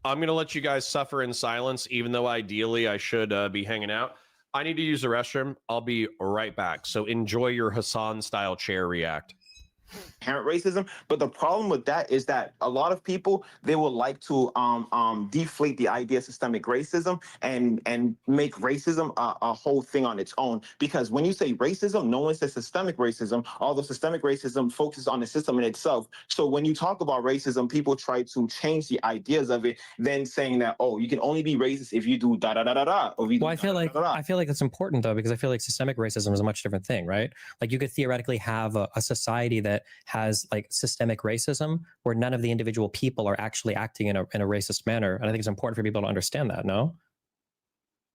I'm going to let you guys suffer in silence, even though ideally I should be hanging out. I need to use the restroom. I'll be right back. So enjoy your Hassan-style chair react. Inherent racism, but the problem with that is that a lot of people, they would like to deflate the idea of systemic racism and make racism a whole thing on its own. Because when you say racism, no one says systemic racism, although systemic racism focuses on the system in itself. So when you talk about racism, people try to change the ideas of it, then saying that, oh, you can only be racist if you do da da da da da. Well, I feel like that's important though, because I feel like systemic racism is a much different thing, right? Like you could theoretically have a society that has like systemic racism where none of the individual people are actually acting in a racist manner. And I think it's important for people to understand that, no?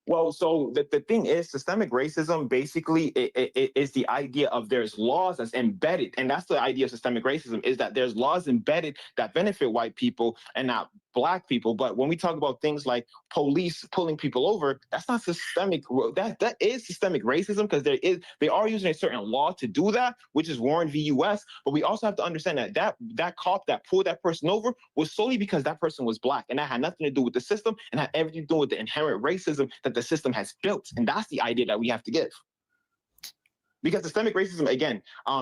Well, so the thing is, systemic racism basically is the idea of there's laws that's embedded. And that's the idea of systemic racism, is that there's laws embedded that benefit white people and not Black people. But when we talk about things like police pulling people over, that's not systemic. That is systemic racism, because they are using a certain law to do that, which is Warren v. US. But we also have to understand that cop that pulled that person over was solely because that person was Black, and that had nothing to do with the system and had everything to do with the inherent racism that the system has built. And that's the idea that we have to give. Because systemic racism, again,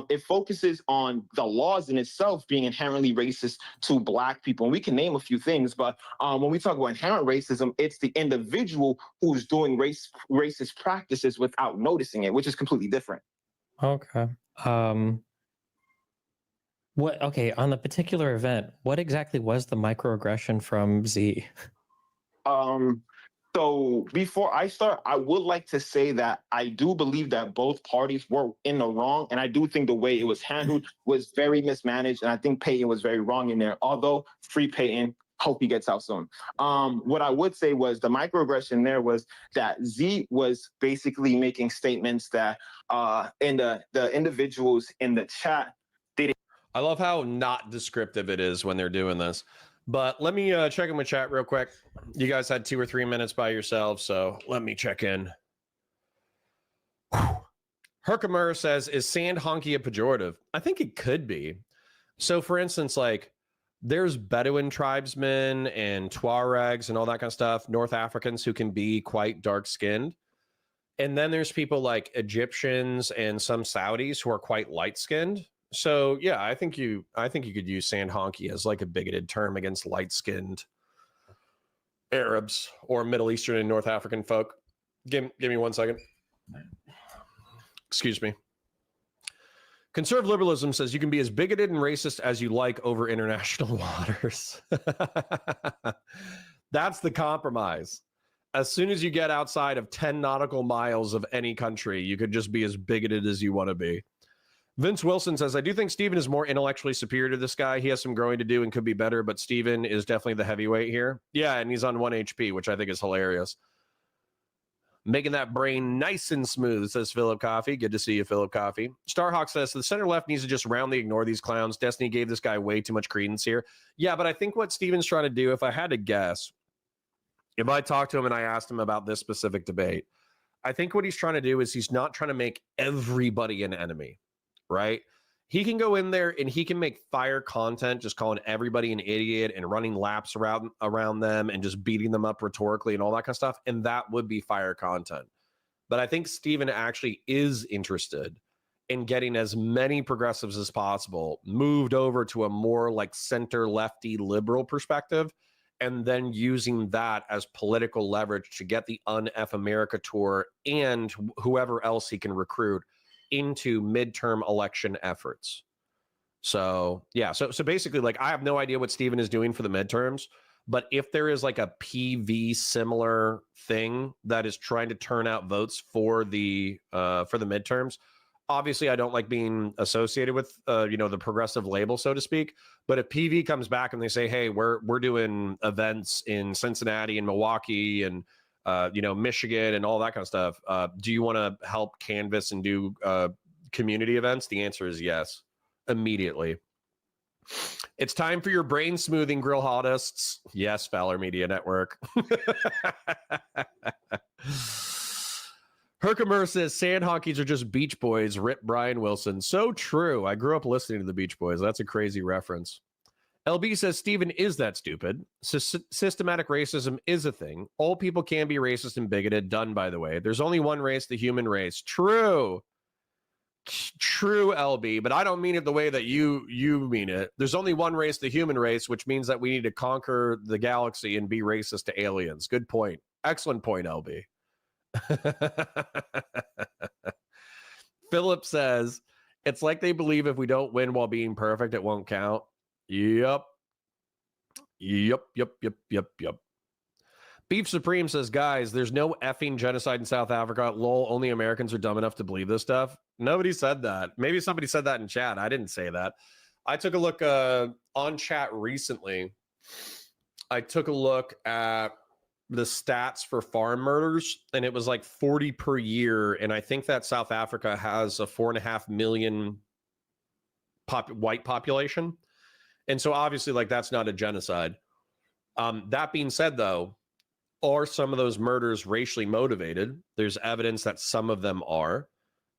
it focuses on the laws in itself being inherently racist to Black people. And we can name a few things, but when we talk about inherent racism, it's the individual who's doing racist practices without noticing it, which is completely different. Okay. What? Okay, on the particular event, what exactly was the microaggression from Z? So before I start, I would like to say that I do believe that both parties were in the wrong, and I do think the way it was handled was very mismanaged, and I think Peyton was very wrong in there. Although free Peyton, hope he gets out soon. What I would say was the microaggression there was that Z was basically making statements that in the individuals in the chat. I love how not descriptive it is when they're doing this. But let me check in with chat real quick. You guys had 2 or 3 minutes by yourselves, so let me check in. Herkimer says, is sand honky a pejorative? I think it could be. So for instance, like there's Bedouin tribesmen and Tuaregs and all that kind of stuff, North Africans who can be quite dark skinned. And then there's people like Egyptians and some Saudis who are quite light skinned. So yeah, I think you could use sand honky as like a bigoted term against light skinned Arabs or Middle Eastern and North African folk. Give me 1 second. Excuse me. Conservative liberalism says you can be as bigoted and racist as you like over international waters. That's the compromise. As soon as you get outside of 10 nautical miles of any country, you could just be as bigoted as you want to be. Vince Wilson says, I do think Steven is more intellectually superior to this guy. He has some growing to do and could be better, but Steven is definitely the heavyweight here. Yeah, and he's on 1 HP, which I think is hilarious. Making that brain nice and smooth, says Philip Coffey. Good to see you, Philip Coffey. Starhawk says, the center left needs to just roundly ignore these clowns. Destiny gave this guy way too much credence here. Yeah, but I think what Steven's trying to do, if I had to guess, if I talked to him and I asked him about this specific debate, I think what he's trying to do is he's not trying to make everybody an enemy. Right? He can go in there and he can make fire content, just calling everybody an idiot and running laps around them and just beating them up rhetorically and all that kind of stuff. And that would be fire content. But I think Steven actually is interested in getting as many progressives as possible moved over to a more like center lefty liberal perspective, and then using that as political leverage to get the Un-F America tour and whoever else he can recruit into midterm election efforts. So yeah, so basically, like, I have no idea what Steven is doing for the midterms, but if there is like a PV similar thing that is trying to turn out votes for the midterms, obviously I don't like being associated with the progressive label, so to speak. But if PV comes back and they say, hey, we're doing events in Cincinnati and Milwaukee and Michigan and all that kind of stuff, do you want to help canvass and do community events? The answer is yes, immediately. It's time for your brain smoothing, grill hotists. Yes, Fowler Media Network. Herkimer says sand honkies are just Beach Boys. Rip Brian Wilson. So true. I grew up listening to the Beach Boys. That's a crazy reference. LB says Steven is that stupid. Systematic racism is a thing. All people can be racist and bigoted. Done, by the way. There's only one race, the human race. True. True, LB, but I don't mean it the way that you mean it. There's only one race, the human race, which means that we need to conquer the galaxy and be racist to aliens. Good point. Excellent point, LB. Philip says, it's like they believe if we don't win while being perfect, it won't count. Yep. Beef Supreme says, guys, there's no effing genocide in South Africa. Lol, only Americans are dumb enough to believe this stuff. Nobody said that. Maybe somebody said that in chat. I didn't say that. I took a look on chat recently. I took a look at the stats for farm murders, and it was like 40 per year. And I think that South Africa has a 4.5 million white population. And so obviously, like, that's not a genocide. That being said, though, are some of those murders racially motivated? There's evidence that some of them are.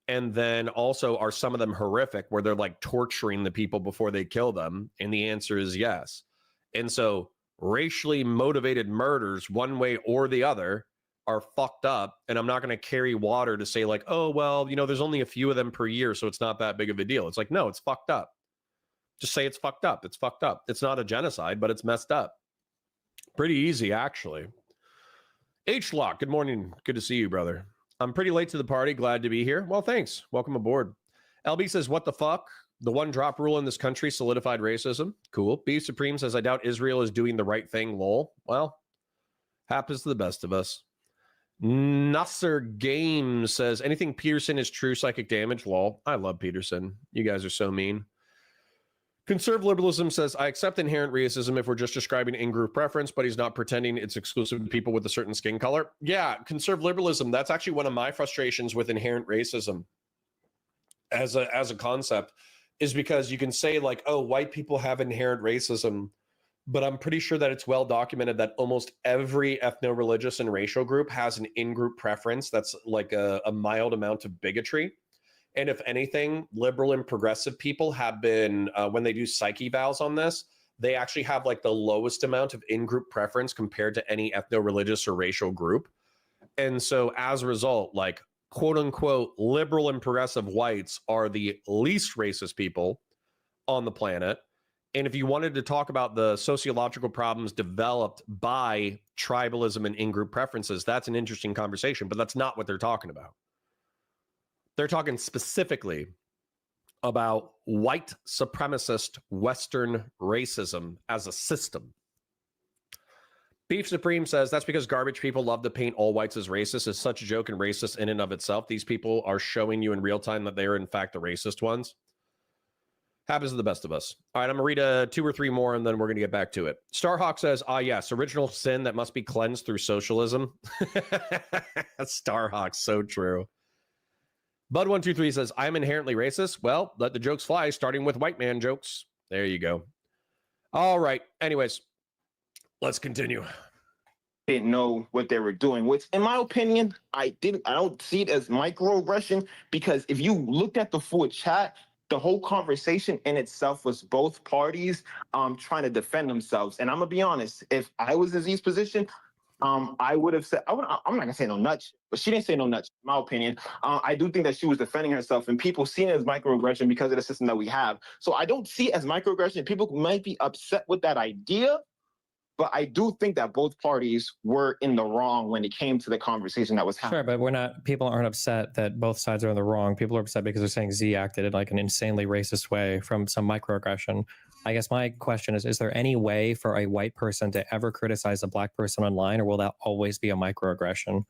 And then also, are some of them horrific where they're like torturing the people before they kill them? And the answer is yes. And so racially motivated murders, one way or the other, are fucked up. And I'm not going to carry water to say like, oh, well, there's only a few of them per year, so it's not that big of a deal. It's like, no, it's fucked up. Just say it's fucked up. It's fucked up. It's not a genocide, but it's messed up. Pretty easy, actually. H-Lock, good morning. Good to see you, brother. I'm pretty late to the party. Glad to be here. Well, thanks. Welcome aboard. LB says, what the fuck? The one drop rule in this country solidified racism. Cool. B Supreme says, I doubt Israel is doing the right thing. Lol. Well, happens to the best of us. Nasser Games says, anything Peterson is true psychic damage. Lol. I love Peterson. You guys are so mean. Conservative liberalism says, I accept inherent racism if we're just describing in-group preference, but he's not pretending it's exclusive to people with a certain skin color. Yeah, conservative liberalism, that's actually one of my frustrations with inherent racism as a concept, is because you can say like, oh, white people have inherent racism, but I'm pretty sure that it's well documented that almost every ethno-religious and racial group has an in-group preference that's like a mild amount of bigotry. And if anything, liberal and progressive people have been, when they do psyche vals on this, they actually have like the lowest amount of in-group preference compared to any ethno-religious or racial group. And so as a result, like quote unquote, liberal and progressive whites are the least racist people on the planet. And if you wanted to talk about the sociological problems developed by tribalism and in-group preferences, that's an interesting conversation, but that's not what they're talking about. They're talking specifically about white supremacist Western racism as a system. Beef Supreme says that's because garbage people love to paint all whites as racist. It's such a joke and racist in and of itself. These people are showing you in real time that they are in fact the racist ones. Happens to the best of us. All right, I'm going to read 2 or 3 more, and then we're going to get back to it. Starhawk says, yes, original sin that must be cleansed through socialism. Starhawk, so true. Bud123 says, I'm inherently racist. Well, let the jokes fly, starting with white man jokes. There you go. All right. Anyways, let's continue. Didn't know what they were doing, which in my opinion, I don't see it as microaggression, because if you looked at the full chat, the whole conversation in itself was both parties trying to defend themselves. And I'm gonna be honest, if I was in Z's position, I would have said, I'm not gonna say no nuts, but she didn't say no nuts, in my opinion. I do think that she was defending herself, and people see it as microaggression because of the system that we have. So I don't see it as microaggression. People might be upset with that idea, but I do think that both parties were in the wrong when it came to the conversation that was happening. Sure, but people aren't upset that both sides are in the wrong. People are upset because they're saying Z acted in like an insanely racist way from some microaggression. I guess my question is there any way for a white person to ever criticize a black person online, or will that always be a microaggression?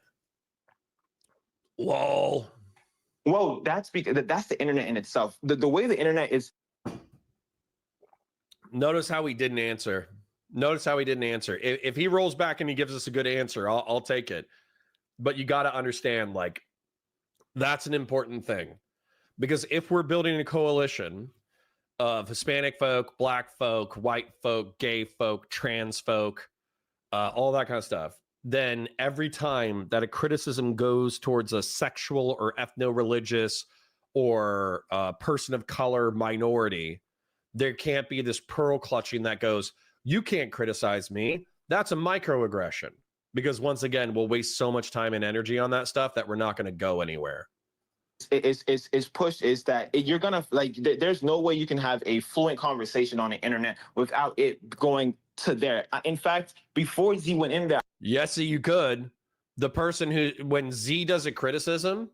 Lol. Well, that's because that's the internet in itself. The way the internet is. Notice how he didn't answer. Notice how he didn't answer. If he rolls back and he gives us a good answer, I'll take it. But you got to understand, like, that's an important thing. Because if we're building a coalition of Hispanic folk, black folk, white folk, gay folk, trans folk, all that kind of stuff, then every time that a criticism goes towards a sexual or ethno-religious or person of color minority, there can't be this pearl clutching that goes, you can't criticize me. That's a microaggression. Because once again, we'll waste so much time and energy on that stuff that we're not going to go anywhere. Is pushed is that you're gonna like there's no way you can have a fluent conversation on the internet without it going to there. In fact, before Z went in there, yes, you could. The person who, when Z does a criticism,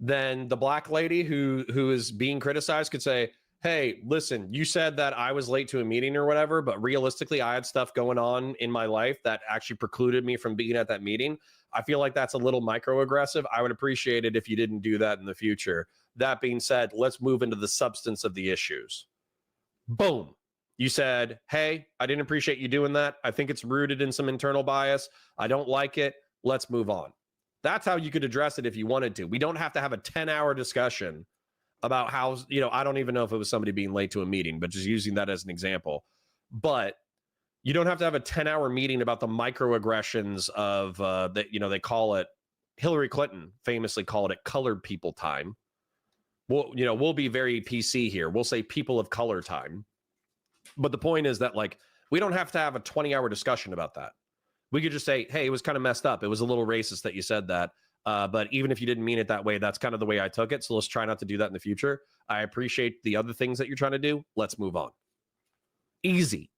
then the black lady who is being criticized could say, hey, listen, you said that I was late to a meeting or whatever, but realistically, I had stuff going on in my life that actually precluded me from being at that meeting. I feel like that's a little microaggressive. I would appreciate it if you didn't do that in the future. That being said, let's move into the substance of the issues. Boom. You said, hey, I didn't appreciate you doing that. I think it's rooted in some internal bias. I don't like it. Let's move on. That's how you could address it if you wanted to. We don't have to have a 10-hour discussion about how, I don't even know if it was somebody being late to a meeting, but just using that as an example. But you don't have to have a 10-hour meeting about the microaggressions of that, they call it, Hillary Clinton famously called it colored people time. We'll be very PC here. We'll say people of color time. But the point is that, like, we don't have to have a 20-hour discussion about that. We could just say, hey, it was kind of messed up. It was a little racist that you said that. But even if you didn't mean it that way, that's kind of the way I took it. So let's try not to do that in the future. I appreciate the other things that you're trying to do. Let's move on. Easy,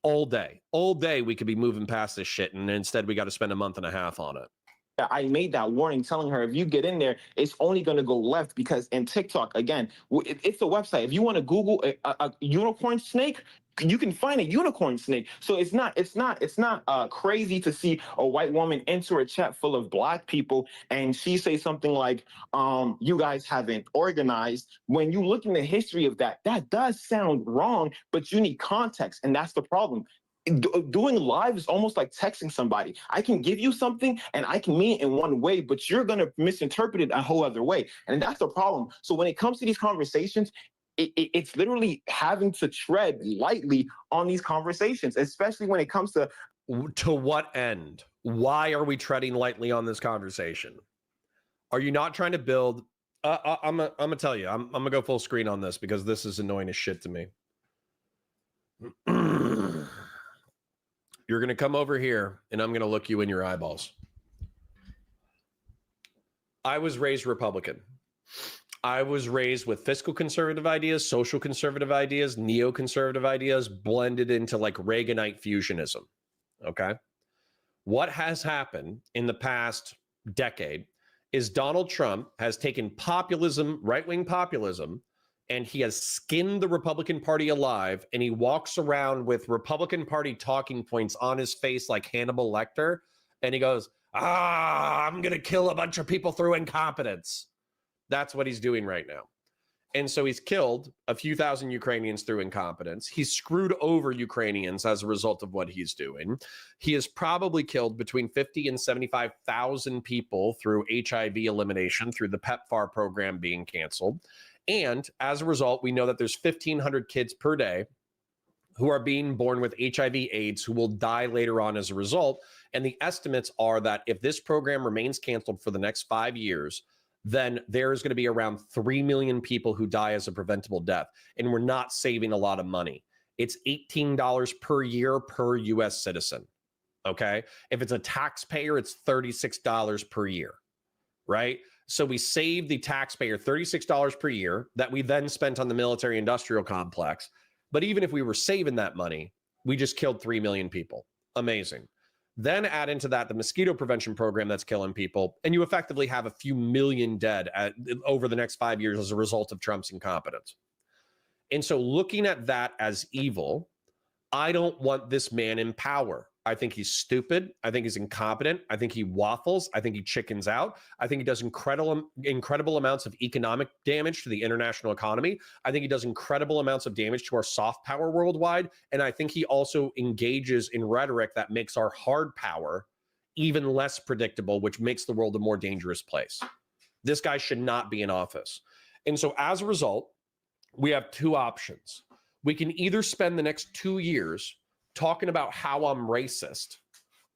all day. All day we could be moving past this shit. And instead we got to spend a month and a half on it. I made that warning telling her if you get in there, it's only going to go left because in TikTok, again, it's a website. If you want to Google a unicorn snake, you can find a unicorn snake. So it's not crazy to see a white woman enter a chat full of black people and she say something like, you guys haven't organized. When you look in the history of that, that does sound wrong, but you need context. And that's the problem. Doing live is almost like texting somebody. I can give you something and I can mean it in one way, but you're going to misinterpret it a whole other way. And that's the problem. So when it comes to these conversations, it's literally having to tread lightly on these conversations, especially when it comes to what end? Why are we treading lightly on this conversation? Are you not trying to build? I'm gonna tell you. I'm gonna go full screen on this because this is annoying as shit to me. You're gonna come over here, and I'm gonna look you in your eyeballs. I was raised Republican. I was raised with fiscal conservative ideas, social conservative ideas, neoconservative ideas blended into like Reaganite fusionism. Okay. What has happened in the past decade is Donald Trump has taken populism, right-wing populism, and he has skinned the Republican Party alive, and he walks around with Republican Party talking points on his face like Hannibal Lecter, and he goes, I'm going to kill a bunch of people through incompetence. That's what he's doing right now. And so he's killed a few thousand Ukrainians through incompetence. He's screwed over Ukrainians as a result of what he's doing. He has probably killed between 50 and 75,000 people through HIV elimination, through the PEPFAR program being canceled. And as a result, we know that there's 1,500 kids per day who are being born with HIV/AIDS who will die later on as a result. And the estimates are that if this program remains canceled for the next 5 years, then there's going to be around 3 million people who die as a preventable death. And we're not saving a lot of money. It's $18 per year per US citizen. Okay. If it's a taxpayer, it's $36 per year. Right. So we save the taxpayer $36 per year that we then spent on the military industrial complex. But even if we were saving that money, we just killed 3 million people. Amazing. Then add into that the mosquito prevention program that's killing people, and you effectively have a few million dead over the next 5 years as a result of Trump's incompetence. And so looking at that as evil, I don't want this man in power. I think he's stupid. I think he's incompetent. I think he waffles. I think he chickens out. I think he does incredible amounts of economic damage to the international economy. I think he does incredible amounts of damage to our soft power worldwide. And I think he also engages in rhetoric that makes our hard power even less predictable, which makes the world a more dangerous place. This guy should not be in office. And so as a result, we have two options. We can either spend the next 2 years talking about how I'm racist,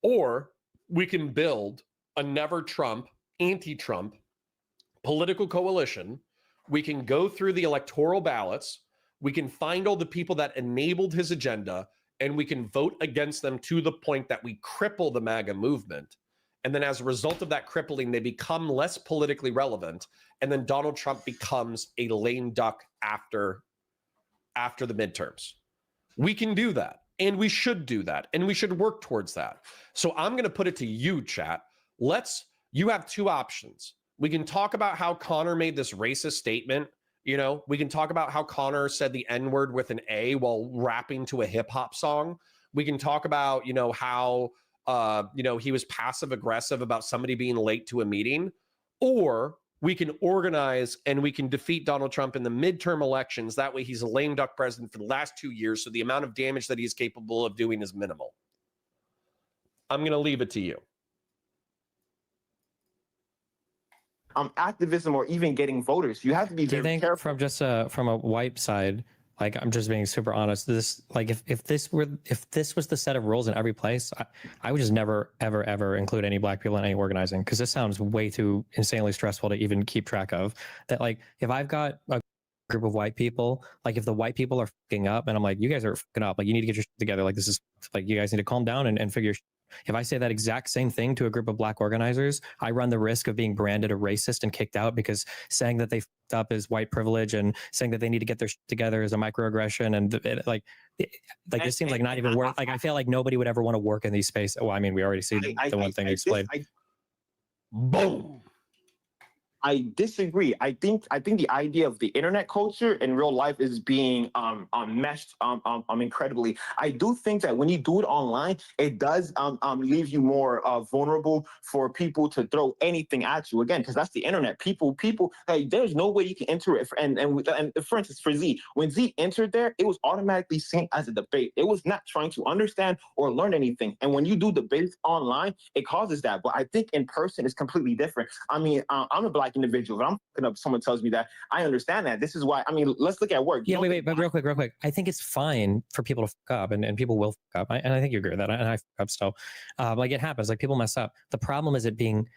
or we can build a never Trump, anti-Trump political coalition. We can go through the electoral ballots. We can find all the people that enabled his agenda, and we can vote against them to the point that we cripple the MAGA movement. And then as a result of that crippling, they become less politically relevant. And then Donald Trump becomes a lame duck after the midterms. We can do that. And we should do that. And we should work towards that. So I'm going to put it to you, chat. You have two options. We can talk about how Connor made this racist statement. You know, we can talk about how Connor said the N-word with an A while rapping to a hip hop song. We can talk about, how, he was passive aggressive about somebody being late to a meeting. Or we can organize and we can defeat Donald Trump in the midterm elections. That way he's a lame duck president for the last 2 years. So the amount of damage that he's capable of doing is minimal. I'm going to leave it to you. Activism or even getting voters. You have to be very careful. From just from a white side, like I'm just being super honest, this like if this was the set of rules in every place, I would just never ever include any black people in any organizing, because this sounds way too insanely stressful to even keep track of. That like if I've got a group of white people, like if the white people are fucking up and I'm like, you guys are fucking up, like you need to get your shit together, like this is like you guys need to calm down and figure. If I say that exact same thing to a group of black organizers, I run the risk of being branded a racist and kicked out, because saying that they fucked up is white privilege and saying that they need to get their shit together is a microaggression. And this seems like not even worth. Like I feel like nobody would ever want to work in these spaces. Well, I mean, we already see the one thing explained. Boom. I disagree. I think the idea of the internet culture in real life is being meshed incredibly. I do think that when you do it online, it does leave you more vulnerable for people to throw anything at you again, because that's the internet. People like, there's no way you can enter it. And for instance, for Z, when Z entered there, it was automatically seen as a debate. It was not trying to understand or learn anything. And when you do debates online, it causes that. But I think in person it's completely different. I mean, I'm a Black individual. If I'm fucking up, someone tells me that, I understand that. This is why, I mean, let's look at work. Yeah, wait, but real quick. I think it's fine for people to fuck up, and people will fuck up. And I think you agree with that. And I fuck up still. Like, it happens. Like, people mess up. The problem is it being,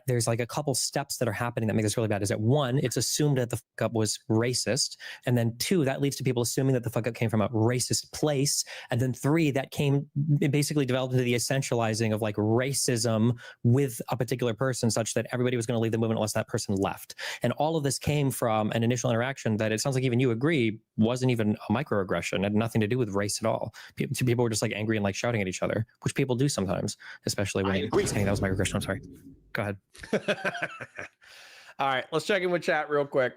there's like a couple steps that are happening that make this really bad. Is that one, it's assumed that the fuck up was racist. And then two, that leads to people assuming that the fuck up came from a racist place. And then three, it basically developed into the essentializing of like racism with a particular person, such that everybody was going to leave the movement unless that person left. And all of this came from an initial interaction that it sounds like even you agree wasn't even a microaggression, had nothing to do with race at all. People were just like angry and like shouting at each other, which people do sometimes, especially when you're saying that was microaggression. I'm sorry. Go ahead. All right, let's check in with chat real quick.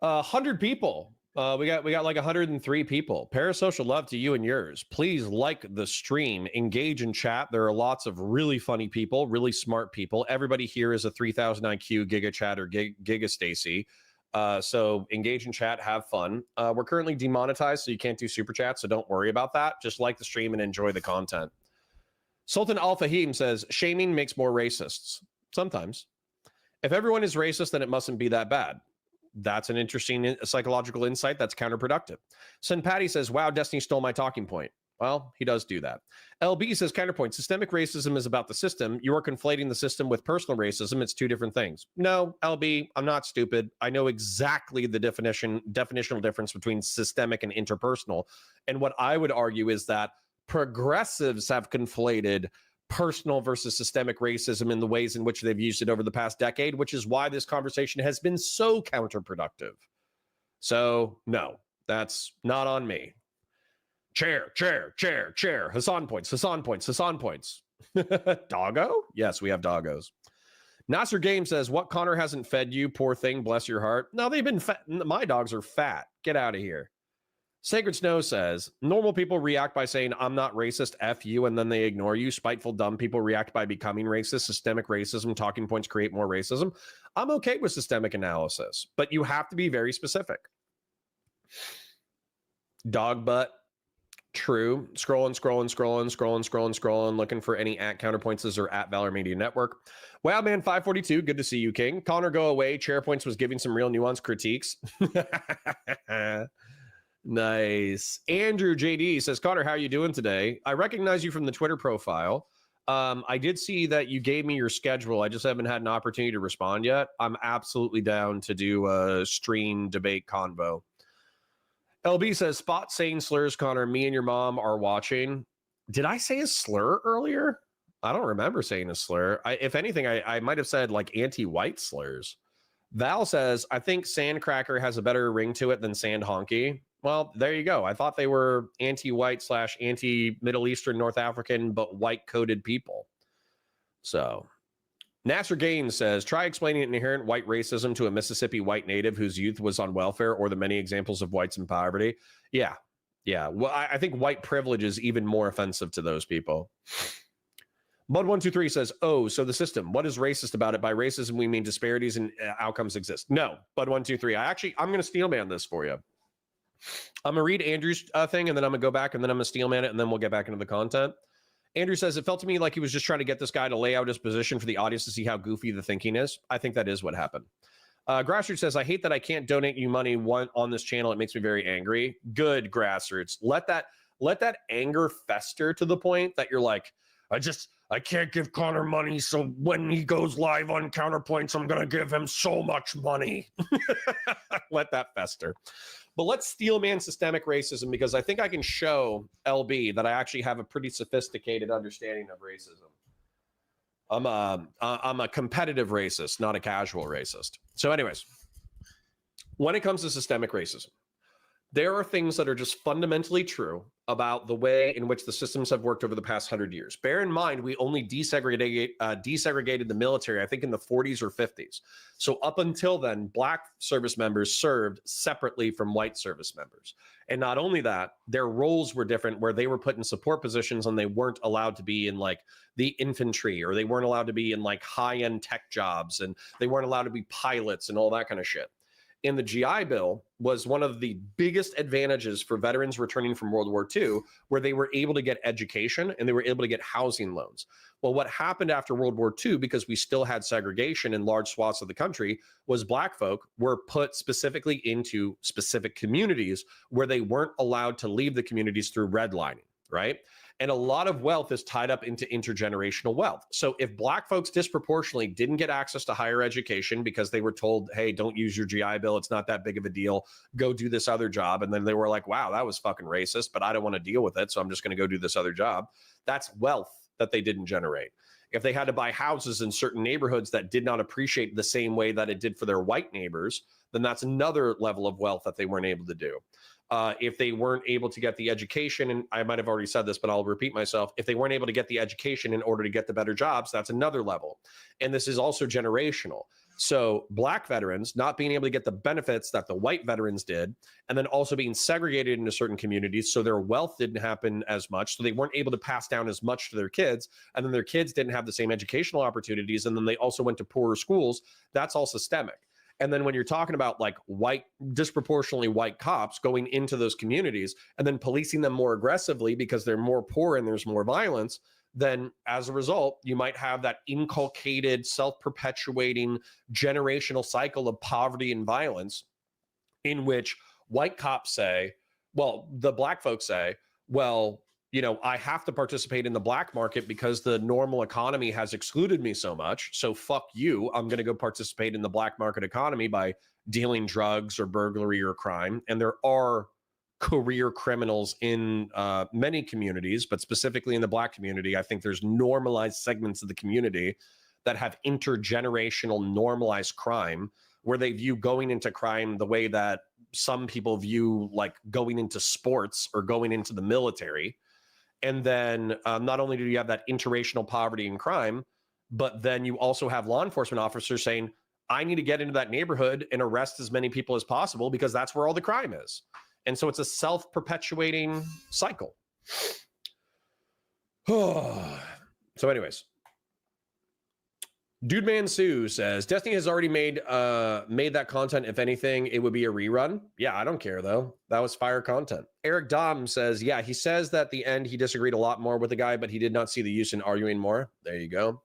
100 people. We got like 103 people. Parasocial love to you and yours. Please like the stream, engage in chat. There are lots of really funny people, really smart people. Everybody here is a 3000 IQ Giga Chat or Giga Stacy. So engage in chat, have fun. We're currently demonetized, so you can't do super chat, so don't worry about that. Just like the stream and enjoy the content. Sultan Al Fahim says, shaming makes more racists. Sometimes. If everyone is racist, then it mustn't be that bad. That's an interesting psychological insight. That's counterproductive. Sen Patty says, wow, Destiny stole my talking point. Well, he does do that. LB says, counterpoint, systemic racism is about the system. You are conflating the system with personal racism. It's two different things. No, LB, I'm not stupid. I know exactly the definitional difference between systemic and interpersonal. And what I would argue is that progressives have conflated personal versus systemic racism in the ways in which they've used it over the past decade, which is why this conversation has been so counterproductive. So no, that's not on me. Chair. Hassan points. Doggo? Yes, we have doggos. Nasser Game says, what Connor hasn't fed you, poor thing, bless your heart. No, they've been fat. My dogs are fat. Get out of here. Sacred Snow says, normal people react by saying, I'm not racist, F you, and then they ignore you. Spiteful, dumb people react by becoming racist. Systemic racism, talking points create more racism. I'm okay with systemic analysis, but you have to be very specific. Dog butt, true. Scrolling, looking for any at Counterpoints or at Valor Media Network. Wow, man, 542, good to see you, King. Connor, go away. Chairpoints was giving some real nuanced critiques. Nice. Andrew JD says, Connor, how are you doing today? I recognize you from the Twitter profile. I did see that you gave me your schedule. I just haven't had an opportunity to respond yet. I'm absolutely down to do a stream debate convo. LB says, spot saying slurs, Connor. Me and your mom are watching. Did I say a slur earlier? I don't remember saying a slur. If anything, I might have said like anti-white slurs. Val says, I think Sandcracker has a better ring to it than Sand Honky. Well, there you go. I thought they were anti-white / anti-Middle Eastern, North African, but white-coded people. So, Nasser Gaines says, try explaining inherent white racism to a Mississippi white native whose youth was on welfare or the many examples of whites in poverty. Yeah. Well, I think white privilege is even more offensive to those people. Bud123 says, oh, so the system, what is racist about it? By racism, we mean disparities in outcomes exist. No, Bud123, I'm going to steel man this for you. I'm going to read Andrew's thing, and then I'm going to go back, and then I'm going to steel man it, and then we'll get back into the content. Andrew says, it felt to me like he was just trying to get this guy to lay out his position for the audience to see how goofy the thinking is. I think that is what happened. Grassroots says, I hate that I can't donate you money on this channel. It makes me very angry. Good, Grassroots. Let that anger fester to the point that you're like, I can't give Connor money, so when he goes live on Counterpoints, I'm going to give him so much money. Let that fester. But let's steel man systemic racism, because I think I can show LB that I actually have a pretty sophisticated understanding of racism. I'm a competitive racist, not a casual racist. So anyways, when it comes to systemic racism, there are things that are just fundamentally true about the way in which the systems have worked over the past 100 years. Bear in mind, we only desegregated the military, I think, in the 40s or 50s. So up until then, black service members served separately from white service members. And not only that, their roles were different, where they were put in support positions and they weren't allowed to be in like the infantry, or they weren't allowed to be in like high-end tech jobs, and they weren't allowed to be pilots and all that kind of shit. In the GI Bill was one of the biggest advantages for veterans returning from World War II, where they were able to get education and they were able to get housing loans. Well, what happened after World War II, because we still had segregation in large swaths of the country, was black folk were put specifically into specific communities where they weren't allowed to leave the communities through redlining, right? And a lot of wealth is tied up into intergenerational wealth. So if black folks disproportionately didn't get access to higher education because they were told, hey, don't use your GI Bill, it's not that big of a deal, go do this other job. And then they were like, wow, that was fucking racist, but I don't want to deal with it, so I'm just going to go do this other job. That's wealth that they didn't generate. If they had to buy houses in certain neighborhoods that did not appreciate the same way that it did for their white neighbors, then that's another level of wealth that they weren't able to do. If they weren't able to get the education, and I might have already said this, but I'll repeat myself, if they weren't able to get the education in order to get the better jobs, that's another level. And this is also generational. So black veterans not being able to get the benefits that the white veterans did, and then also being segregated into certain communities, so their wealth didn't happen as much, so they weren't able to pass down as much to their kids, and then their kids didn't have the same educational opportunities, and then they also went to poorer schools. That's all systemic. And then when you're talking about like white, disproportionately white cops going into those communities and then policing them more aggressively because they're more poor and there's more violence, then as a result, you might have that inculcated, self-perpetuating generational cycle of poverty and violence, in which white cops say, well, the black folks say, well, you know, I have to participate in the black market because the normal economy has excluded me so much. So fuck you. I'm going to go participate in the black market economy by dealing drugs or burglary or crime. And there are career criminals in many communities, but specifically in the black community, I think there's normalized segments of the community that have intergenerational normalized crime, where they view going into crime the way that some people view like going into sports or going into the military. And then not only do you have that interracial poverty and crime, but then you also have law enforcement officers saying, I need to get into that neighborhood and arrest as many people as possible because that's where all the crime is. And so it's a self-perpetuating cycle. So anyways, Dude Man Sue says, Destiny has already made that content. If anything, it would be a rerun. Yeah, I don't care, though. That was fire content. Eric Dom says, yeah, he says that at the end he disagreed a lot more with the guy, but he did not see the use in arguing more. There you go.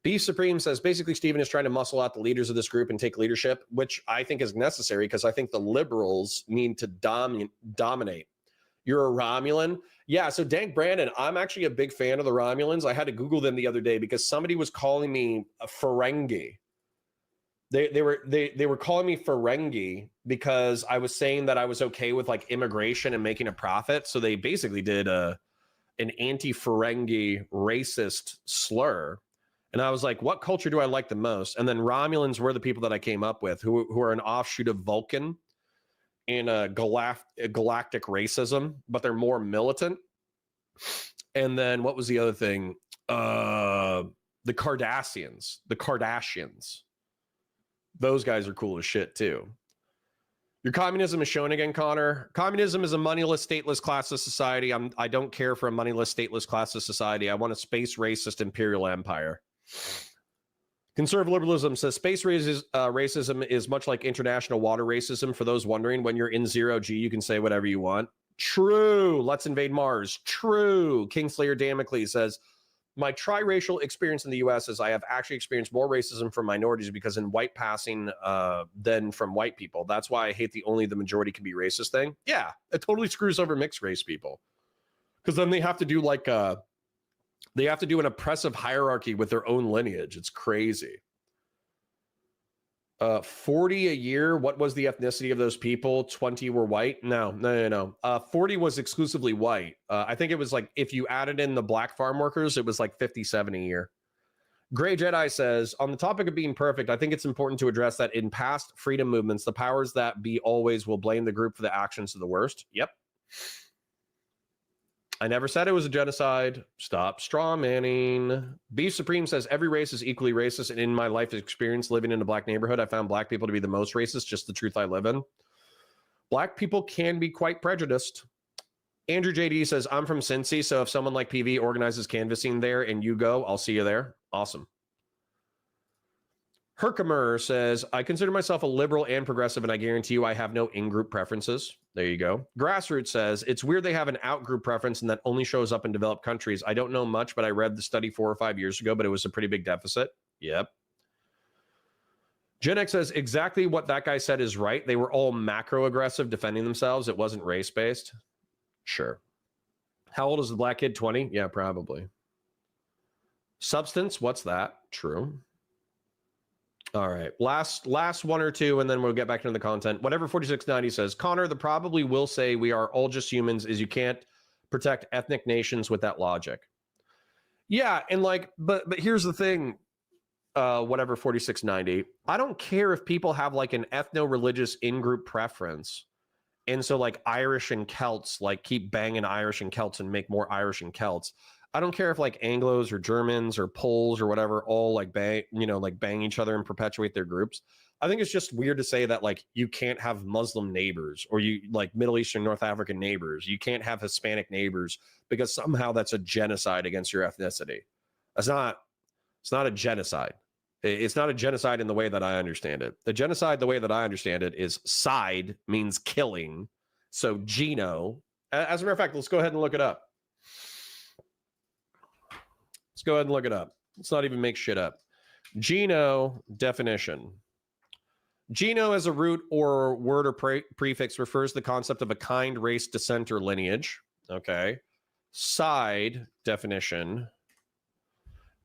Beef Supreme says, basically, Steven is trying to muscle out the leaders of this group and take leadership, which I think is necessary because I think the liberals need to dominate. You're a Romulan? Yeah, so Dank Brandon, I'm actually a big fan of the Romulans. I had to Google them the other day because somebody was calling me a Ferengi. They were calling me Ferengi because I was saying that I was okay with like immigration and making a profit. So they basically did an anti-Ferengi racist slur. And I was like, what culture do I like the most? And then Romulans were the people that I came up with, who are an offshoot of Vulcan in a galactic racism, but they're more militant. And then what was the other thing? The Kardashians. Those guys are cool as shit too. Your communism is shown again, Connor. Communism is a moneyless, stateless, classless society. I don't care for a moneyless, stateless, classless society. I want a space racist imperial empire. Conservative liberalism says space racism is much like international water racism. For those wondering, when you're in 0G, you can say whatever you want. True. Let's invade Mars. True. Kingslayer Damocles says, my triracial experience in the U.S. is I have actually experienced more racism from minorities because in white passing than from white people. That's why I hate the only the majority can be racist thing. Yeah, it totally screws over mixed race people. Because then they have to do like they have to do an oppressive hierarchy with their own lineage. It's crazy. 40 a year. What was the ethnicity of those people? 20 were white? No. 40 was exclusively white. I think it was like, if you added in the black farm workers, it was like 57 a year. Gray Jedi says, on the topic of being perfect, I think it's important to address that in past freedom movements, the powers that be always will blame the group for the actions of the worst. Yep. I never said it was a genocide. Stop straw manning. Beef Supreme says, every race is equally racist. And in my life experience living in a black neighborhood, I found black people to be the most racist, just the truth I live in. Black people can be quite prejudiced. Andrew JD says, I'm from Cincy, so if someone like PV organizes canvassing there and you go, I'll see you there. Awesome. Herkimer says, I consider myself a liberal and progressive, and I guarantee you I have no in-group preferences. There you go. Grassroots says, it's weird they have an out-group preference and that only shows up in developed countries. I don't know much, but I read the study 4 or 5 years ago, but it was a pretty big deficit. Yep. Gen X says, exactly what that guy said is right. They were all macro-aggressive defending themselves. It wasn't race-based. Sure. How old is the black kid? 20? Yeah, probably. Substance, what's that? True. All right. Last one or two, and then we'll get back into the content. Whatever 4690 says, Connor, the probably will say we are all just humans is you can't protect ethnic nations with that logic. Yeah, and like, but here's the thing, whatever 4690. I don't care if people have like an ethno-religious in-group preference. And so like Irish and Celts like keep banging Irish and Celts and make more Irish and Celts. I don't care if like Anglos or Germans or Poles or whatever all like bang, like bang each other and perpetuate their groups. I think it's just weird to say that like you can't have Muslim neighbors or you like Middle Eastern, North African neighbors. You can't have Hispanic neighbors because somehow that's a genocide against your ethnicity. It's not a genocide. It's not a genocide in the way that I understand it. The genocide, the way that I understand it, is side means killing. So Geno, as a matter of fact, let's go ahead and look it up. Let's go ahead and look it up. Let's not even make shit up. Geno definition. Geno as a root or word or prefix refers to the concept of a kind, race, descent, or lineage. Okay. Side definition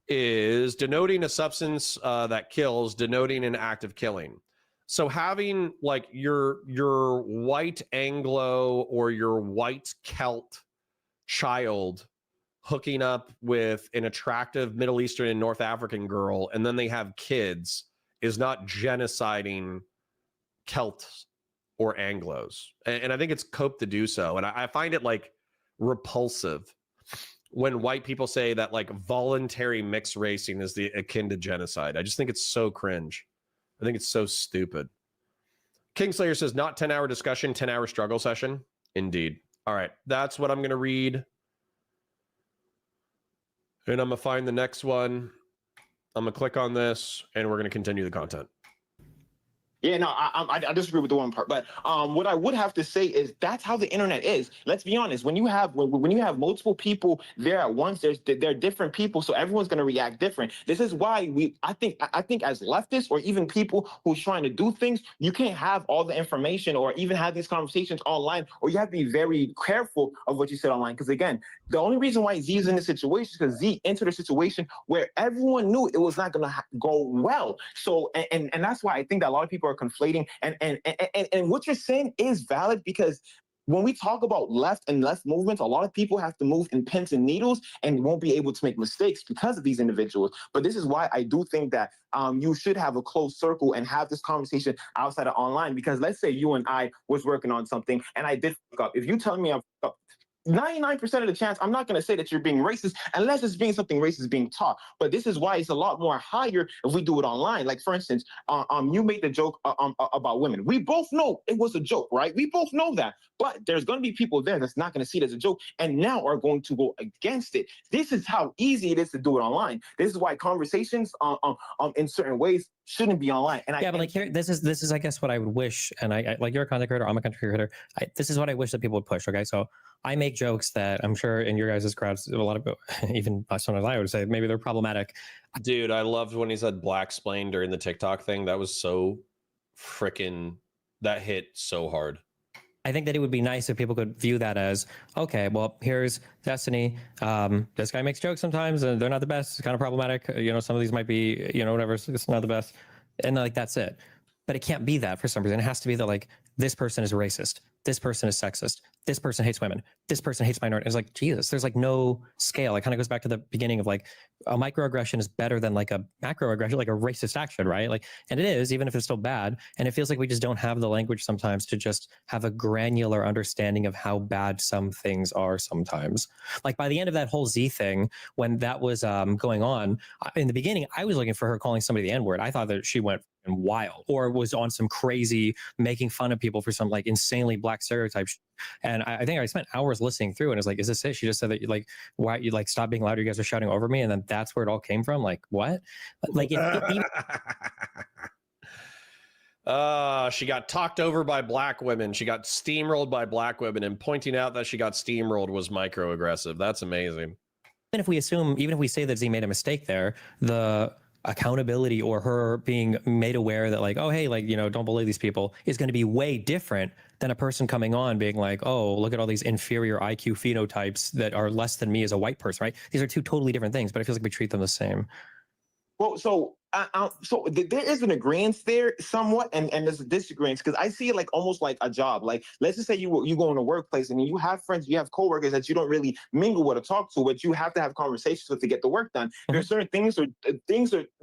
is denoting a substance that kills, denoting an act of killing. So having like your white Anglo or your white Celt child hooking up with an attractive Middle Eastern and North African girl, and then they have kids, is not genociding Celts or Anglos. And I think it's cope to do so. And I find it like repulsive when white people say that like voluntary mixed racing is the akin to genocide. I just think it's so cringe. I think it's so stupid. Kingslayer says, not 10-hour discussion, 10-hour struggle session. Indeed. All right. That's what I'm going to read. And I'm going to find the next one. I'm going to click on this and we're going to continue the content. Yeah, no, I disagree with the one part, but what I would have to say is that's how the internet is. Let's be honest. When you have multiple people there at once, they're different people, so everyone's going to react different. This is why I think as leftists or even people who's trying to do things, you can't have all the information or even have these conversations online, or you have to be very careful of what you said online. Because again, the only reason why Z is in this situation is because Z entered a situation where everyone knew it was not going to go well. So and that's why I think that a lot of people are conflating, and what you're saying is valid, because when we talk about left and left movements, a lot of people have to move in pins and needles and won't be able to make mistakes because of these individuals. But this is why I do think that you should have a closed circle and have this conversation outside of online. Because let's say you and I was working on something and I did fuck up. If you tell me I fucked up, 99% of the chance, I'm not going to say that you're being racist unless it's being something racist being taught. But this is why it's a lot more higher if we do it online. Like, for instance, you made the joke about women. We both know it was a joke, right? We both know that. But there's going to be people there that's not going to see it as a joke and now are going to go against it. This is how easy it is to do it online. This is why conversations in certain ways shouldn't be online. And but like here, this is I guess what I would wish. And I like, you're a content creator, I'm a content creator. This is what I wish that people would push. Okay, so I make jokes that I'm sure in your guys' crowds, a lot of even sometimes I would say maybe they're problematic. Dude, I loved when he said black-splain during the TikTok thing. That was so freaking, that hit so hard. I think that it would be nice if people could view that as, okay, well, here's Destiny. This guy makes jokes sometimes and they're not the best. It's kind of problematic. You know, some of these might be, you know, whatever, it's not the best. And like, that's it. But it can't be that for some reason. It has to be that like, this person is racist. this person is sexist, this person hates women, this person hates minorities. It's like, Jesus, there's like no scale. It kind of goes back to the beginning of like a microaggression is better than like a macroaggression, like a racist action, right? Like, and it is, even if it's still bad. And it feels like we just don't have the language sometimes to just have a granular understanding of how bad some things are sometimes. Like by the end of that whole Z thing, when that was going on, in the beginning, I was looking for her calling somebody the N-word. I thought that she went wild or was on some crazy making fun of people for some like insanely black stereotypes. And I think I spent hours listening through and it's like, is this it? She just said that like, why you like stop being loud, you guys are shouting over me, and then that's where it all came from. Like what? Like she got talked over by black women, she got steamrolled by black women, and pointing out that she got steamrolled was microaggressive. That's amazing. Even if we assume, even if we say that Z made a mistake there, the accountability or her being made aware that like, oh, hey, like, you know, don't believe these people is going to be way different than a person coming on being like, oh, look at all these inferior IQ phenotypes that are less than me as a white person, right? These are two totally different things, but it feels like we treat them the same. Well, so there is an agreement there somewhat, and there's a disagreement because I see it like almost like a job. Like let's just say you go in a workplace and you have friends, you have coworkers that you don't really mingle with or talk to, but you have to have conversations with to get the work done. Mm-hmm. There's certain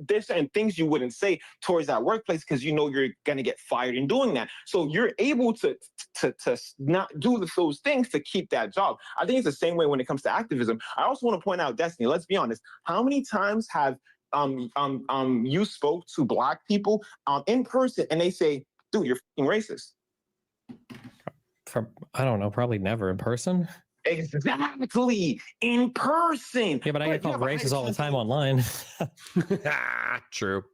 there's certain things you wouldn't say towards that workplace because you know you're gonna get fired in doing that. So you're able to not do those things to keep that job. I think it's the same way when it comes to activism. I also want to point out, Destiny. Let's be honest. How many times have you spoke to black people in person and they say, dude, you're fucking racist? I don't know, probably never in person. Exactly, in person. Yeah, but I get called racist all the time online. True.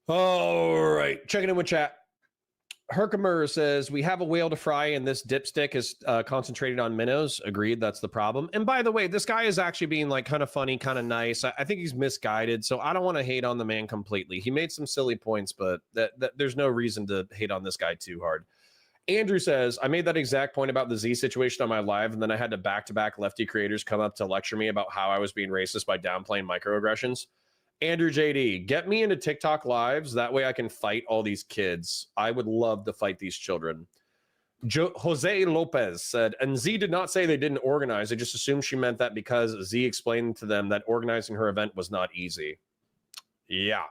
All right, checking in with chat. Herkimer says, we have a whale to fry and this dipstick is concentrated on minnows. Agreed, that's the problem. And by the way, this guy is actually being like kind of funny, kind of nice. I think he's misguided, so I don't want to hate on the man completely. He made some silly points, but there's no reason to hate on this guy too hard. Andrew says, I made that exact point about the Z situation on my live, and then I had to back-to-back lefty creators come up to lecture me about how I was being racist by downplaying microaggressions. Andrew JD, get me into TikTok lives. That way I can fight all these kids. I would love to fight these children. Jose Lopez said, and Z did not say they didn't organize. I just assumed she meant that because Z explained to them that organizing her event was not easy. Yeah.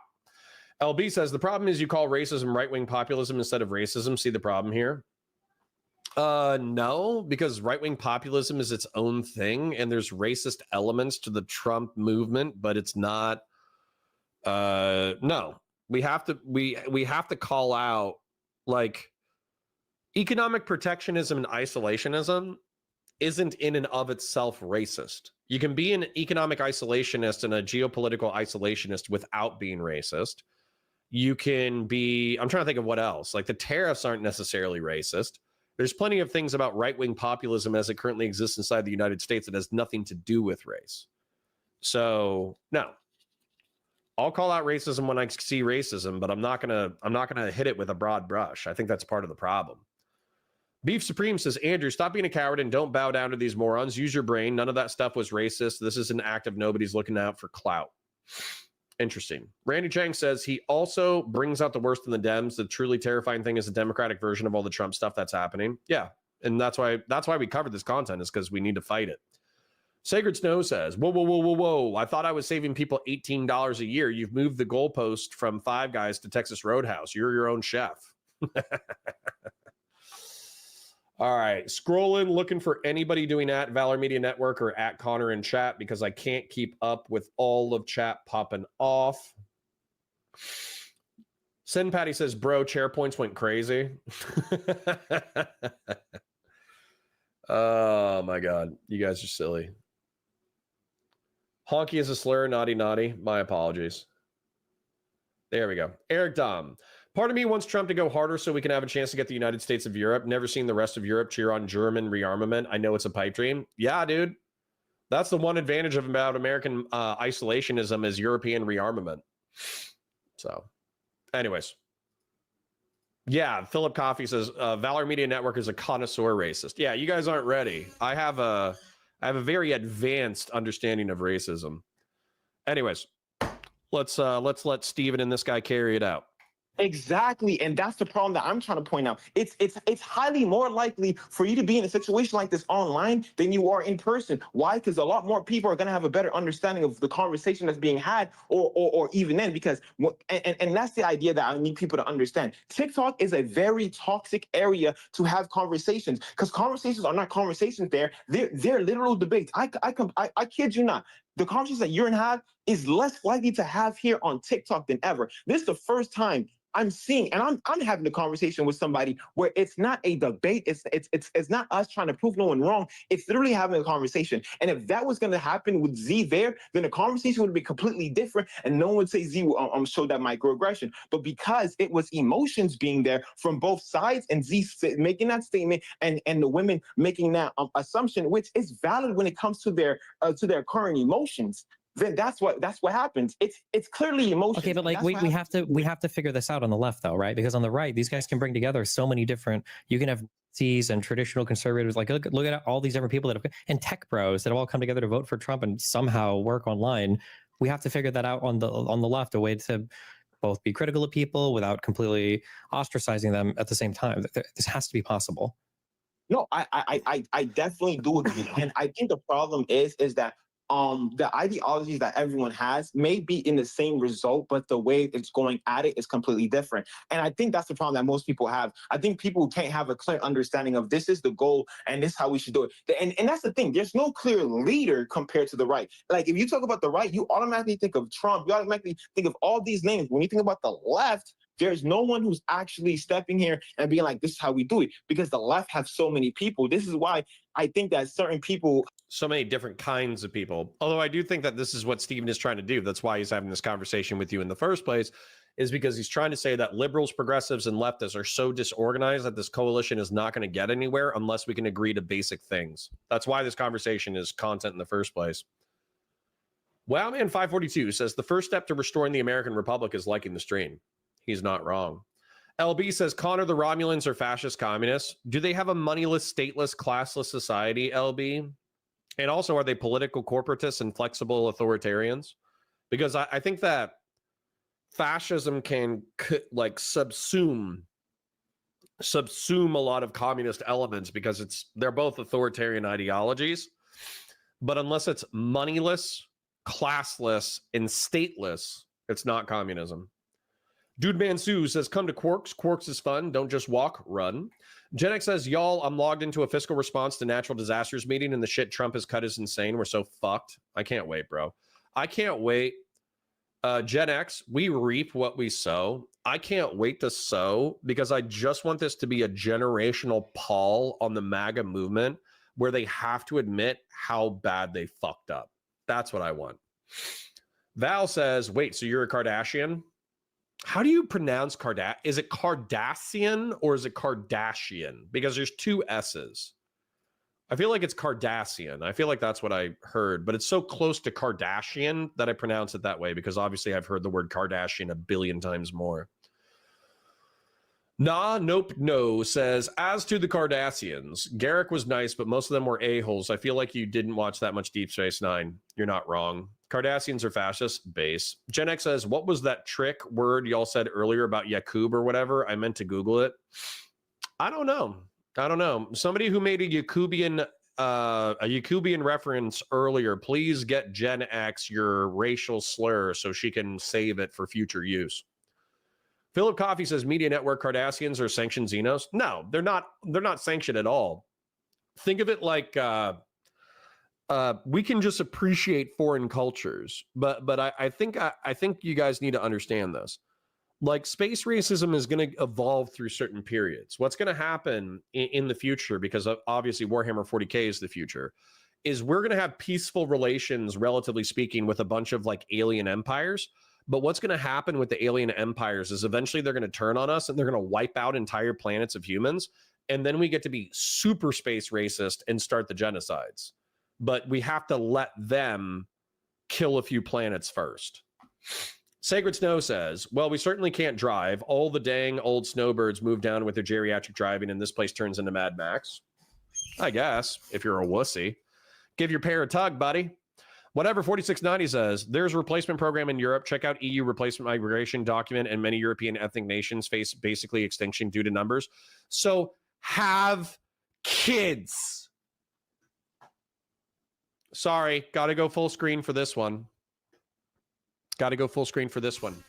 LB says, the problem is you call racism right-wing populism instead of racism. See the problem here? No, because right-wing populism is its own thing, and there's racist elements to the Trump movement, but it's not. No, we have to call out like economic protectionism and isolationism isn't in and of itself racist. You can be an economic isolationist and a geopolitical isolationist without being racist. You can be, I'm trying to think of what else, like the tariffs aren't necessarily racist. There's plenty of things about right-wing populism as it currently exists inside the United States that has nothing to do with race. So no. I'll call out racism when I see racism, but I'm not gonna hit it with a broad brush. I think that's part of the problem. Beef Supreme says, Andrew, stop being a coward and don't bow down to these morons. Use your brain. None of that stuff was racist. This is an act of nobody's looking out for clout. Interesting. Randy Chang says he also brings out the worst in the Dems. The truly terrifying thing is the Democratic version of all the Trump stuff that's happening. Yeah, and that's why we covered this content, is because we need to fight it. Sacred Snow says, whoa. I thought I was saving people $18 a year. You've moved the goalpost from Five Guys to Texas Roadhouse. You're your own chef. All right. Scrolling, looking for anybody doing at Valor Media Network or at Connor in chat because I can't keep up with all of chat popping off. Send Patty says, bro, chair points went crazy. Oh, my God. You guys are silly. Honky is a slur, naughty. My apologies. There we go. Eric Dom. Part of me wants Trump to go harder so we can have a chance to get the United States of Europe. Never seen the rest of Europe cheer on German rearmament. I know it's a pipe dream. Yeah, dude. That's the one advantage about American isolationism is European rearmament. So, anyways. Yeah, Philip Coffey says, Valor Media Network is a connoisseur racist. Yeah, you guys aren't ready. I have a very advanced understanding of racism. Anyways, let's let Steven and this guy carry it out. Exactly, and that's the problem that I'm trying to point out. It's highly more likely for you to be in a situation like this online than you are in person. Why? Because a lot more people are going to have a better understanding of the conversation that's being had, or even then. Because and that's the idea that I need people to understand. TikTok is a very toxic area to have conversations, because conversations are not conversations. They're literal debates. I kid you not. The conversations that you're gonna have is less likely to have here on TikTok than ever. This is the first time I'm seeing, and I'm having a conversation with somebody where it's not a debate. It's not us trying to prove no one wrong. It's literally having a conversation. And if that was going to happen with Z there, then the conversation would be completely different, and no one would say Z showed that microaggression. But because it was emotions being there from both sides, and Z making that statement, and the women making that assumption, which is valid when it comes to their current emotions, then that's what happens. It's clearly emotion. Okay, but like we have to figure this out on the left though, right? Because on the right, these guys can bring together so many different. You can have Nazis and traditional conservatives. Like look at all these different people that have, and tech bros that have all come together to vote for Trump and somehow work online. We have to figure that out on the left, a way to both be critical of people without completely ostracizing them at the same time. This has to be possible. No, I definitely do agree, and I think the problem is that the ideologies that everyone has may be in the same result, but the way it's going at it is completely different. And I think that's the problem that most people have. I think people can't have a clear understanding of this is the goal and this is how we should do it. And that's the thing. There's no clear leader compared to the right. Like if you talk about the right, you automatically think of Trump. You automatically think of all these names. When you think about the left, there's no one who's actually stepping here and being like, this is how we do it, because the left have so many people. This is why I think that certain people, so many different kinds of people. Although I do think that this is what Steven is trying to do. That's why he's having this conversation with you in the first place, is because he's trying to say that liberals, progressives, and leftists are so disorganized that this coalition is not going to get anywhere unless we can agree to basic things. That's why this conversation is content in the first place. Wowman 542 says the first step to restoring the American Republic is liking the stream. He's not wrong. LB says, Connor, the Romulans are fascist communists. Do they have a moneyless, stateless, classless society, LB? And also, are they political corporatists and flexible authoritarians? Because I think that fascism can like subsume a lot of communist elements, because they're both authoritarian ideologies. But unless it's moneyless, classless, and stateless, it's not communism. Dude Mansu says, come to Quarks. Quarks is fun. Don't just walk, run. Gen X says, y'all, I'm logged into a fiscal response to natural disasters meeting, and the shit Trump has cut is insane. We're so fucked. I can't wait, bro. I can't wait. Gen X, we reap what we sow. I can't wait to sow, because I just want this to be a generational pall on the MAGA movement where they have to admit how bad they fucked up. That's what I want. Val says, wait, so you're a Kardashian? How do you pronounce Kardashian? Is it Kardashian or is it Kardashian? Because there's two S's. I feel like it's Kardashian. I feel like that's what I heard, but it's so close to Kardashian that I pronounce it that way, because obviously I've heard the word Kardashian a billion times more. Nah, nope, no says, as to the Kardashians, Garrick was nice, but most of them were a-holes. I feel like you didn't watch that much Deep Space Nine. You're not wrong. Kardashians are fascist. Base. Gen X says, what was that trick word y'all said earlier about Yakub or whatever? I meant to Google it. I don't know. Somebody who made a Yakubian reference earlier, please get Gen X your racial slur so she can save it for future use. Philip Coffey says, Media Network Kardashians are sanctioned Xenos. No, they're not. They're not sanctioned at all. Think of it like we can just appreciate foreign cultures, but I think you guys need to understand this. Like, space racism is going to evolve through certain periods. What's going to happen in the future, because obviously Warhammer 40K is the future, is we're going to have peaceful relations, relatively speaking, with a bunch of like alien empires. But what's going to happen with the alien empires is eventually they're going to turn on us and they're going to wipe out entire planets of humans. And then we get to be super space racist and start the genocides. But we have to let them kill a few planets first. Sacred Snow says, well, we certainly can't drive. All the dang old snowbirds move down with their geriatric driving, and this place turns into Mad Max. I guess, if you're a wussy. Give your pair a tug, buddy. Whatever 4690 says, there's a replacement program in Europe. Check out EU replacement migration document, and many European ethnic nations face basically extinction due to numbers. So have kids. Sorry, got to go full screen for this one. Got to go full screen for this one.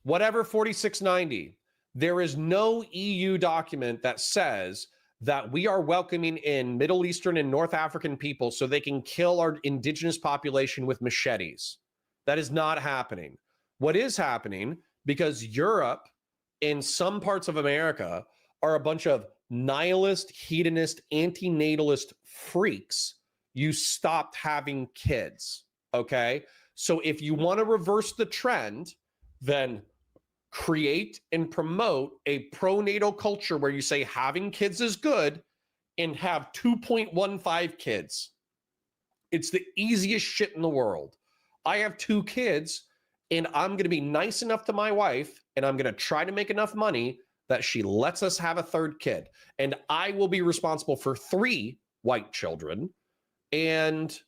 Whatever 4690, there is no EU document that says that we are welcoming in Middle Eastern and North African people so they can kill our indigenous population with machetes. That is not happening. What is happening, because Europe and some parts of America are a bunch of nihilist, hedonist, antinatalist freaks, you stopped having kids, okay? So if you want to reverse the trend, then create and promote a pronatal culture where you say having kids is good and have 2.15 kids. It's the easiest shit in the world. I have 2 kids and I'm going to be nice enough to my wife and I'm going to try to make enough money that she lets us have a 3rd kid. And I will be responsible for 3 white children. And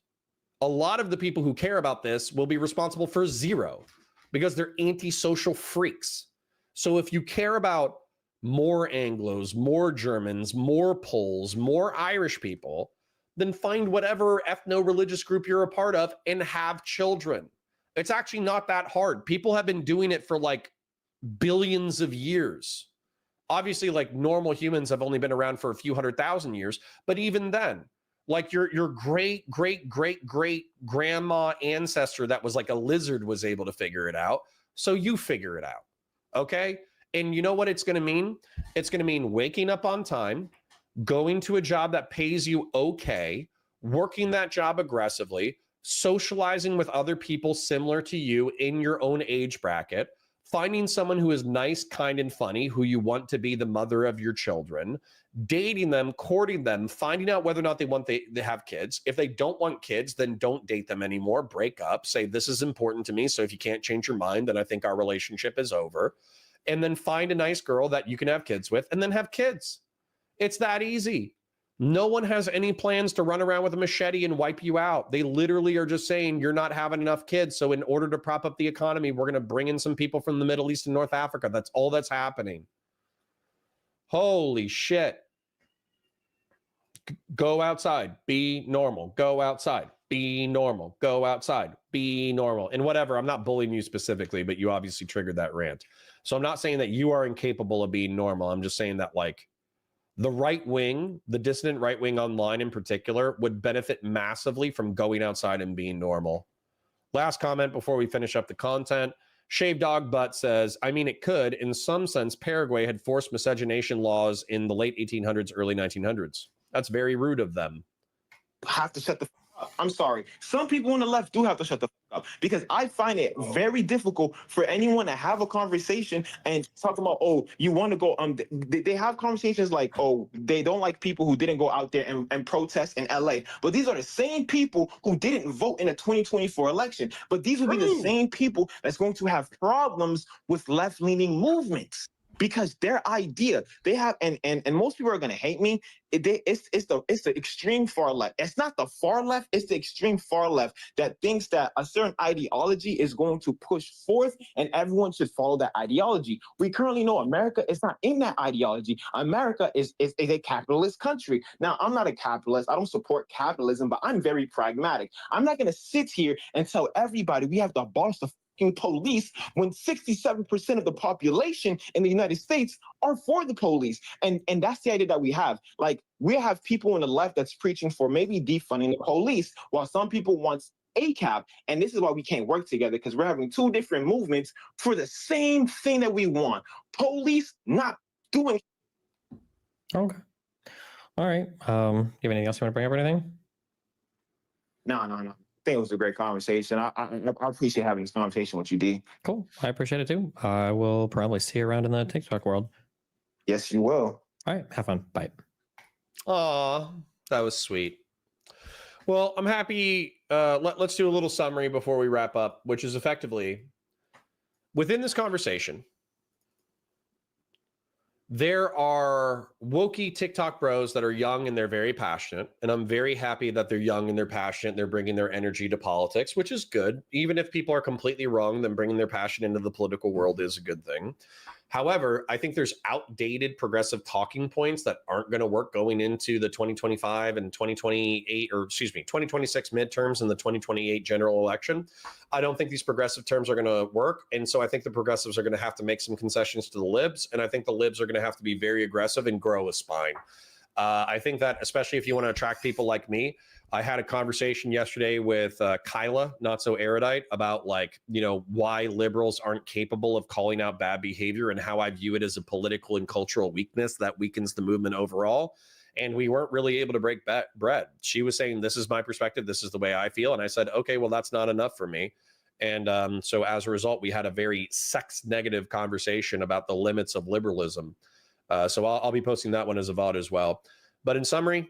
a lot of the people who care about this will be responsible for 0. Because they're antisocial freaks. So if you care about more Anglos, more Germans, more Poles, more Irish people, then find whatever ethno-religious group you're a part of and have children. It's actually not that hard. People have been doing it for like billions of years. Obviously, like normal humans have only been around for a few 100,000 years, but even then, like your great grandma ancestor that was like a lizard was able to figure it out. So you figure it out. Okay. And you know what it's going to mean? It's going to mean waking up on time, going to a job that pays you okay, working that job aggressively, socializing with other people similar to you in your own age bracket, finding someone who is nice, kind, and funny, who you want to be the mother of your children, dating them, courting them, finding out whether or not they have kids. If they don't want kids, then don't date them anymore. Break up. Say, this is important to me. So if you can't change your mind, then I think our relationship is over. And then find a nice girl that you can have kids with and then have kids. It's that easy. No one has any plans to run around with a machete and wipe you out. They literally are just saying you're not having enough kids. So in order to prop up the economy, we're going to bring in some people from the Middle East and North Africa. That's all that's happening. Holy shit. Go outside, be normal. Go outside, be normal. Go outside, be normal. And whatever, I'm not bullying you specifically, but you obviously triggered that rant. So I'm not saying that you are incapable of being normal. I'm just saying that like the right wing, the dissident right wing online in particular, would benefit massively from going outside and being normal. Last comment before we finish up the content. Shaved Dog Butt says, I mean, it could. In some sense, Paraguay had forced miscegenation laws in the late 1800s, early 1900s. That's very rude of them. Have to shut the fuck up. I'm sorry. Some people on the left do have to shut the fuck up because I find it very difficult for anyone to have a conversation and talk about, oh, you want to go, they have conversations like, oh, they don't like people who didn't go out there and protest in LA. But these are the same people who didn't vote in the 2024 election. But these will be the same people that's going to have problems with left-leaning movements. Because their idea, they have, and most people are gonna hate me. It's the extreme far left. It's not the far left. It's the extreme far left that thinks that a certain ideology is going to push forth, and everyone should follow that ideology. We currently know America is not in that ideology. America is a capitalist country. Now, I'm not a capitalist. I don't support capitalism, but I'm very pragmatic. I'm not gonna sit here and tell everybody we have to abolish the police when 67% of the population in the United States are for the police. And that's the idea that we have. Like, we have people on the left that's preaching for maybe defunding the police, while some people want ACAB. And this is why we can't work together, because we're having 2 different movements for the same thing that we want. Police not doing. Okay. All right. You have anything else you want to bring up or anything? No. I think it was a great conversation. I appreciate having this conversation with you, D. Cool. I appreciate it too. I will probably see you around in the TikTok world. Yes, you will. All right. Have fun. Bye. Aw, that was sweet. Well, I'm happy. Let's do a little summary before we wrap up, which is effectively within this conversation, there are wokey TikTok bros that are young and they're very passionate. And I'm very happy that they're young and they're passionate. They're bringing their energy to politics, which is good. Even if people are completely wrong, then bringing their passion into the political world is a good thing. However, I think there's outdated progressive talking points that aren't going to work going into the 2025 and 2028, or excuse me, 2026 midterms and the 2028 general election. I don't think these progressive terms are going to work. And so I think the progressives are going to have to make some concessions to the libs. And I think the libs are going to have to be very aggressive and grow a spine. I think that especially if you want to attract people like me, I had a conversation yesterday with Kyla, not so erudite, about like, you know, why liberals aren't capable of calling out bad behavior and how I view it as a political and cultural weakness that weakens the movement overall. And we weren't really able to break bread. She was saying, this is my perspective. This is the way I feel. And I said, okay, well, that's not enough for me. And so as a result, we had a very sex negative conversation about the limits of liberalism. So I'll be posting that one as a VOD as well. But in summary,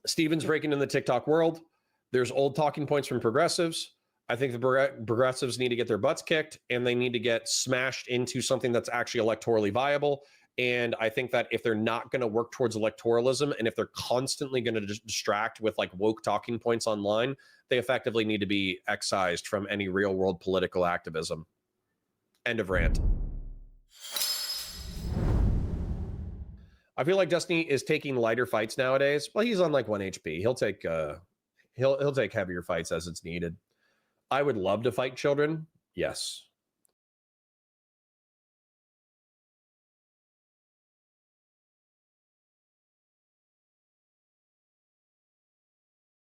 Steven's breaking in the TikTok world. There's old talking points from progressives. I think the progressives need to get their butts kicked and they need to get smashed into something that's actually electorally viable. And I think that if they're not going to work towards electoralism and if they're constantly going to distract with like woke talking points online, they effectively need to be excised from any real world political activism. End of rant. I feel like Destiny is taking lighter fights nowadays. Well, he's on like 1 HP. He'll take he'll take heavier fights as it's needed. I would love to fight children. Yes.